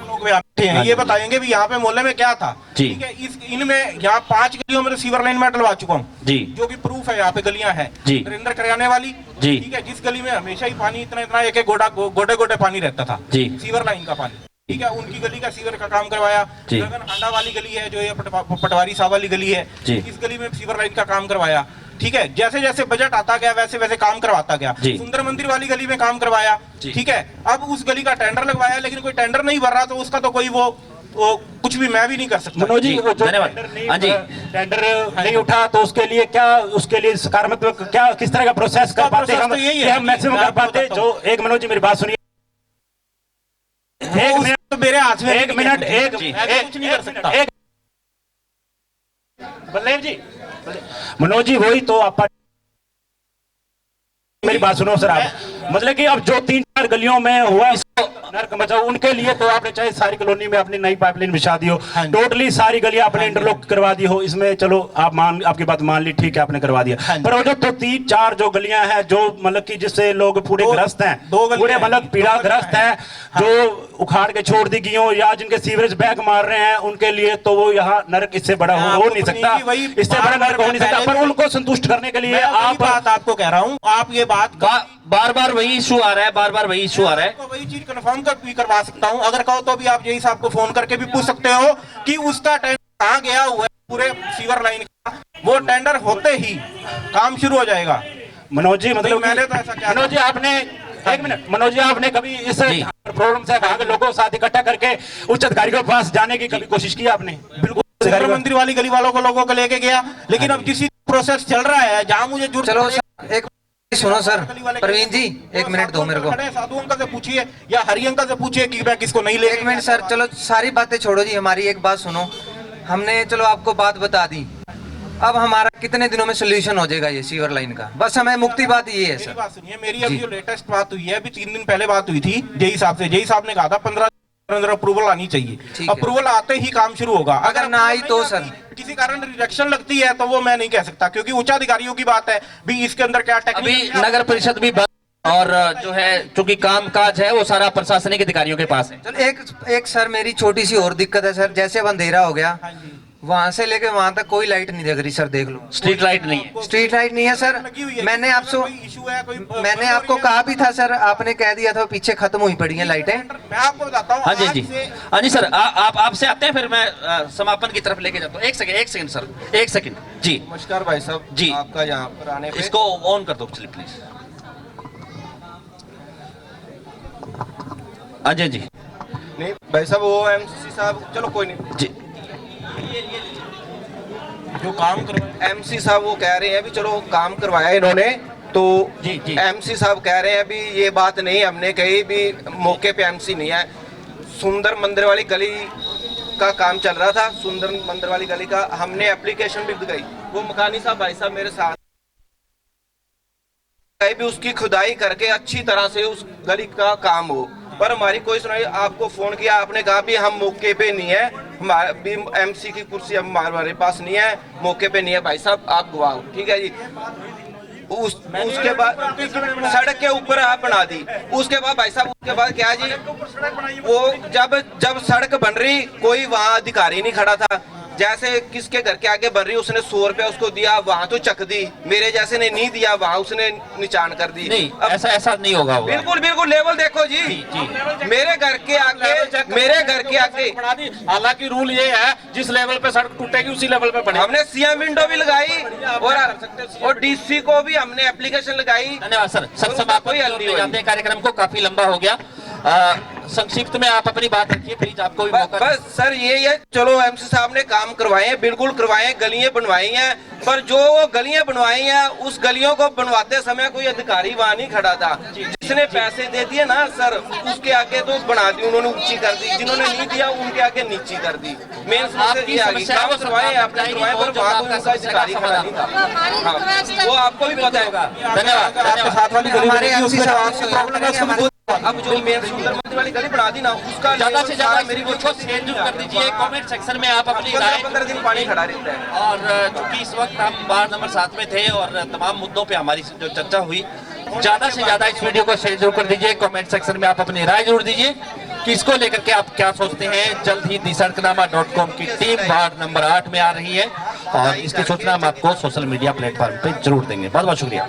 लोग बैठे हैं, ये बताएंगे भी यहाँ पे मोहल्ले में क्या था। ठीक है, इनमें यहाँ 5 गलियों में सीवर लाइन में डलवा चुका हूँ जी, जो कि प्रूफ है, यहाँ पे गलियां हैं नरेंद्र करियाने वाली जी। ठीक है, जिस गली में हमेशा ही पानी इतना एक गोटे पानी रहता था जी, सीवर लाइन का पानी। ठीक है, उनकी गली का सीवर का काम करवाया। गगन हांडा वाली गली है, जो ये पटवारी साहब वाली गली है, इस गली में सीवर लाइन का काम करवाया। ठीक है, जैसे जैसे बजट आता गया वैसे वैसे काम करवाता गया। सुंदर मंदिर वाली गली में काम करवाया। ठीक है, अब उस गली का टेंडर लगवाया, लेकिन कोई टेंडर नहीं भर रहा, तो उसका तो कोई वो कुछ भी मैं भी नहीं कर सकता। मनोज जी, धन्यवाद। हाँ जी, टेंडर नहीं उठा तो उसके लिए क्या, उसके लिए सकारात्मक क्या, किस तरह का प्रोसेस कर पाते हम मैक्सिमम कर पाते? जो एक मनोज जी मेरी बात सुनिए, एक मिनट तो मेरे हाथ में, एक मिनट, एक कुछ नहीं कर सकता। बल्लेव जी, मनोज जी, वही तो आप मेरी बात सुनो सर, आप मतलब कि अब जो 3-4 गलियों में हुआ नर्क मचा, उनके लिए तो आपने चाहे सारी कॉलोनी में अपनी नई पाइपलाइन बिछा दी हो, टोटली सारी गलियां आपने इंटरलॉक करवा दी हो, इसमें चलो आप आपकी बात मान ली, ठीक है, आपने करवा दिया। पर वो जो तो 3-4 जो गलियां हैं जो मतलब कि जिससे लोग पूरे ग्रस्त हैं, पूरे मतलब पीड़ा ग्रस्त हैं, जो उखाड़ के छोड़ दी गई हो या जिनके सीवरेज बैग मार रहे हैं, उनके लिए तो वो यहाँ नर्क इससे बड़ा हो नहीं सकता, इससे बड़ा नर्क हो नहीं सकता। पर उनको संतुष्ट करने के लिए आपको कह रहा हूँ, आप ये बात बार बार वही इशू आ रहा है, बार बार वही इशू आ रहा है, वही चीज कंफर्म भी करवा सकता हूं। अगर कहो तो भी आप यही साहब को फोन करके भी पूछ सकते हो कि उसका टेंडर कहां गया हुआ है, पूरे सीवर लाइन का। वो टेंडर होते ही काम शुरू हो जाएगा। मनोज जी, मतलब मैंने तो ऐसा क्या, मनोज जी आपने, एक मिनट, मनोज जी आपने कभी इस प्रॉब्लम से कहा कि लोगों को साथ इकट्ठा करके उच्च अधिकारियों के पास जाने की कभी कोशिश की आपने? बिल्कुल, मंदिर वाली गली वालों को लोगों को लेके गया, लेकिन अब किसी प्रोसेस चल रहा है जहाँ मुझे चलो एक सुनो सर, प्रवीण जी एक मिनट दो मेरे को। साधु अंकल से पूछिए या हरि अंकल से पूछिए कि मैं किसको नहीं ले। एक मिनट सर, चलो सारी बातें छोड़ो जी, हमारी एक बात सुनो। हमने चलो आपको बात बता दी, अब हमारा कितने दिनों में सोल्यूशन हो जाएगा ये सीवर लाइन का? बस हमें मुक्ति बात ये है सर। बात सुनिए मेरी, अभी जो लेटेस्ट बात हुई है, अभी 3 दिन पहले बात हुई थी जेई साहब से। जेई साहब ने कहा था 15 अंदर अप्रूवल आनी चाहिए। अप्रूवल आते ही काम शुरू होगा। अगर ना आई तो सर किसी कारण रिजेक्शन लगती है तो वो मैं नहीं कह सकता, क्योंकि उच्च अधिकारियों की बात है भी इसके अंदर क्या अभी नगर परिषद भी बंद और जो है चूंकि काम काज है वो सारा प्रशासनिक अधिकारियों के पास है। चलो एक सर मेरी छोटी सी और दिक्कत है सर, जैसे अब अंधेरा हो गया वहां से लेके वहां तक कोई लाइट नहीं जग रही सर, देख लो स्ट्रीट लाइट नहीं है। स्ट्रीट लाइट नहीं है सर। मैंने आपको कहा भी था सर, आपने कह दिया था पीछे खत्म हुई पड़ी हैं लाइटें। मैं आपको बताता हूँ। हाँ जी जी, हाँ जी सर, आप आपसे आते हैं फिर मैं समापन की तरफ लेके जाता हूँ। एक सेकंड सर, एक सेकंड जी। नमस्कार भाई साहब जी, आपका यहाँ पर आने पे इसको ऑन कर दो प्लीज। हाँ जी जी, नहीं भाई साहब वो एमसीसी साहब, चलो कोई नहीं जी। जो काम करवाया एमसी साहब वो कह रहे हैं भी चलो काम करवाया इन्होंने, तो एमसी साहब कह रहे हैं भी ये बात नहीं हमने कही भी मौके पे एमसी नहीं है। सुंदर मंदिर वाली गली का काम चल रहा था, सुंदर मंदिर वाली गली का हमने एप्लीकेशन भी दिखाई, वो मकानी साहब भाई साहब मेरे साथ भी उसकी खुदाई करके अच्छी तरह से उस गली का काम हो, पर हमारी कोई सुनाई। आपको फोन किया, आपने कहा भी हम मौके पे नहीं है, हमारे भी एमसी की कुर्सी हमारे पास नहीं है, मौके पे नहीं है भाई साहब, आप गवाह हो। ठीक है जी। उसके बाद सड़क के ऊपर आप बना दी, उसके बाद भाई साहब उसके बाद क्या जी, वो जब सड़क बन रही कोई वहाँ अधिकारी नहीं खड़ा था, जैसे किसके घर के आगे बन रही उसने 100 रुपया उसको दिया, वहाँ तो चक दी, मेरे जैसे ने नहीं दिया वहाँ उसने निशान कर दी। नहीं ऐसा नहीं होगा। बिल्कुल बिल्कुल लेवल देखो जी, मेरे घर के आगे हालांकि रूल ये है जिस लेवल पे सड़क टूटेगी उसी लेवल पे बने। हमने सीएम विंडो भी लगाई और डीसी को भी हमने एप्लीकेशन लगाई। धन्यवाद सर। समापन ले जाते हैं कार्यक्रम को, काफी लंबा हो गया। संक्षिप्त में आप अपनी बात रखिए प्लीज, आपको भी मौका। बस सर ये है, चलो एमसी साहब ने काम करवाए हैं, बिल्कुल करवाए हैं, गलियां बनवाई हैं, पर जो वो गलियां बनवाई हैं उस गलियों को बनवाते समय कोई अधिकारी वहां नहीं खड़ा था। जिसने पैसे दे दिए ना सर, उसके आगे तो बना दी उन्होंने, ऊंची कर दी, जिन्होंने नहीं दिया उनके आगे नीची कर दी। मेन समस्या काम करवाए आपने करवाए, पर वहाँ कोई उनका अधिकारी खड़ा नहीं था। हाँ, वो आपको भी पता होगा। धन्यवाद। आपके साथ वाली गली अब जो मेन सुंदर मंदिर वाली गली बना दी ना, उसका ज्यादा से ज्यादा मेरी वो शेयर कर दीजिए कमेंट सेक्शन में, आप अपनी राय। 15 दिन पानी खड़ा रहता है। और चूंकि इस वक्त हम वार्ड नंबर 7 में थे और तमाम मुद्दों पे हमारी जो चर्चा हुई, ज्यादा से ज्यादा इस वीडियो को शेयर जरूर कर दीजिए। कमेंट सेक्शन में आप अपनी राय जरूर दीजिए कि इसको लेकर के आप क्या सोचते हैं। जल्द ही disartnama.com की टीम वार्ड नंबर 8 में आ रही है और इसकी सूचना हम आपको सोशल मीडिया प्लेटफॉर्म पे जरूर देंगे। बहुत बहुत शुक्रिया।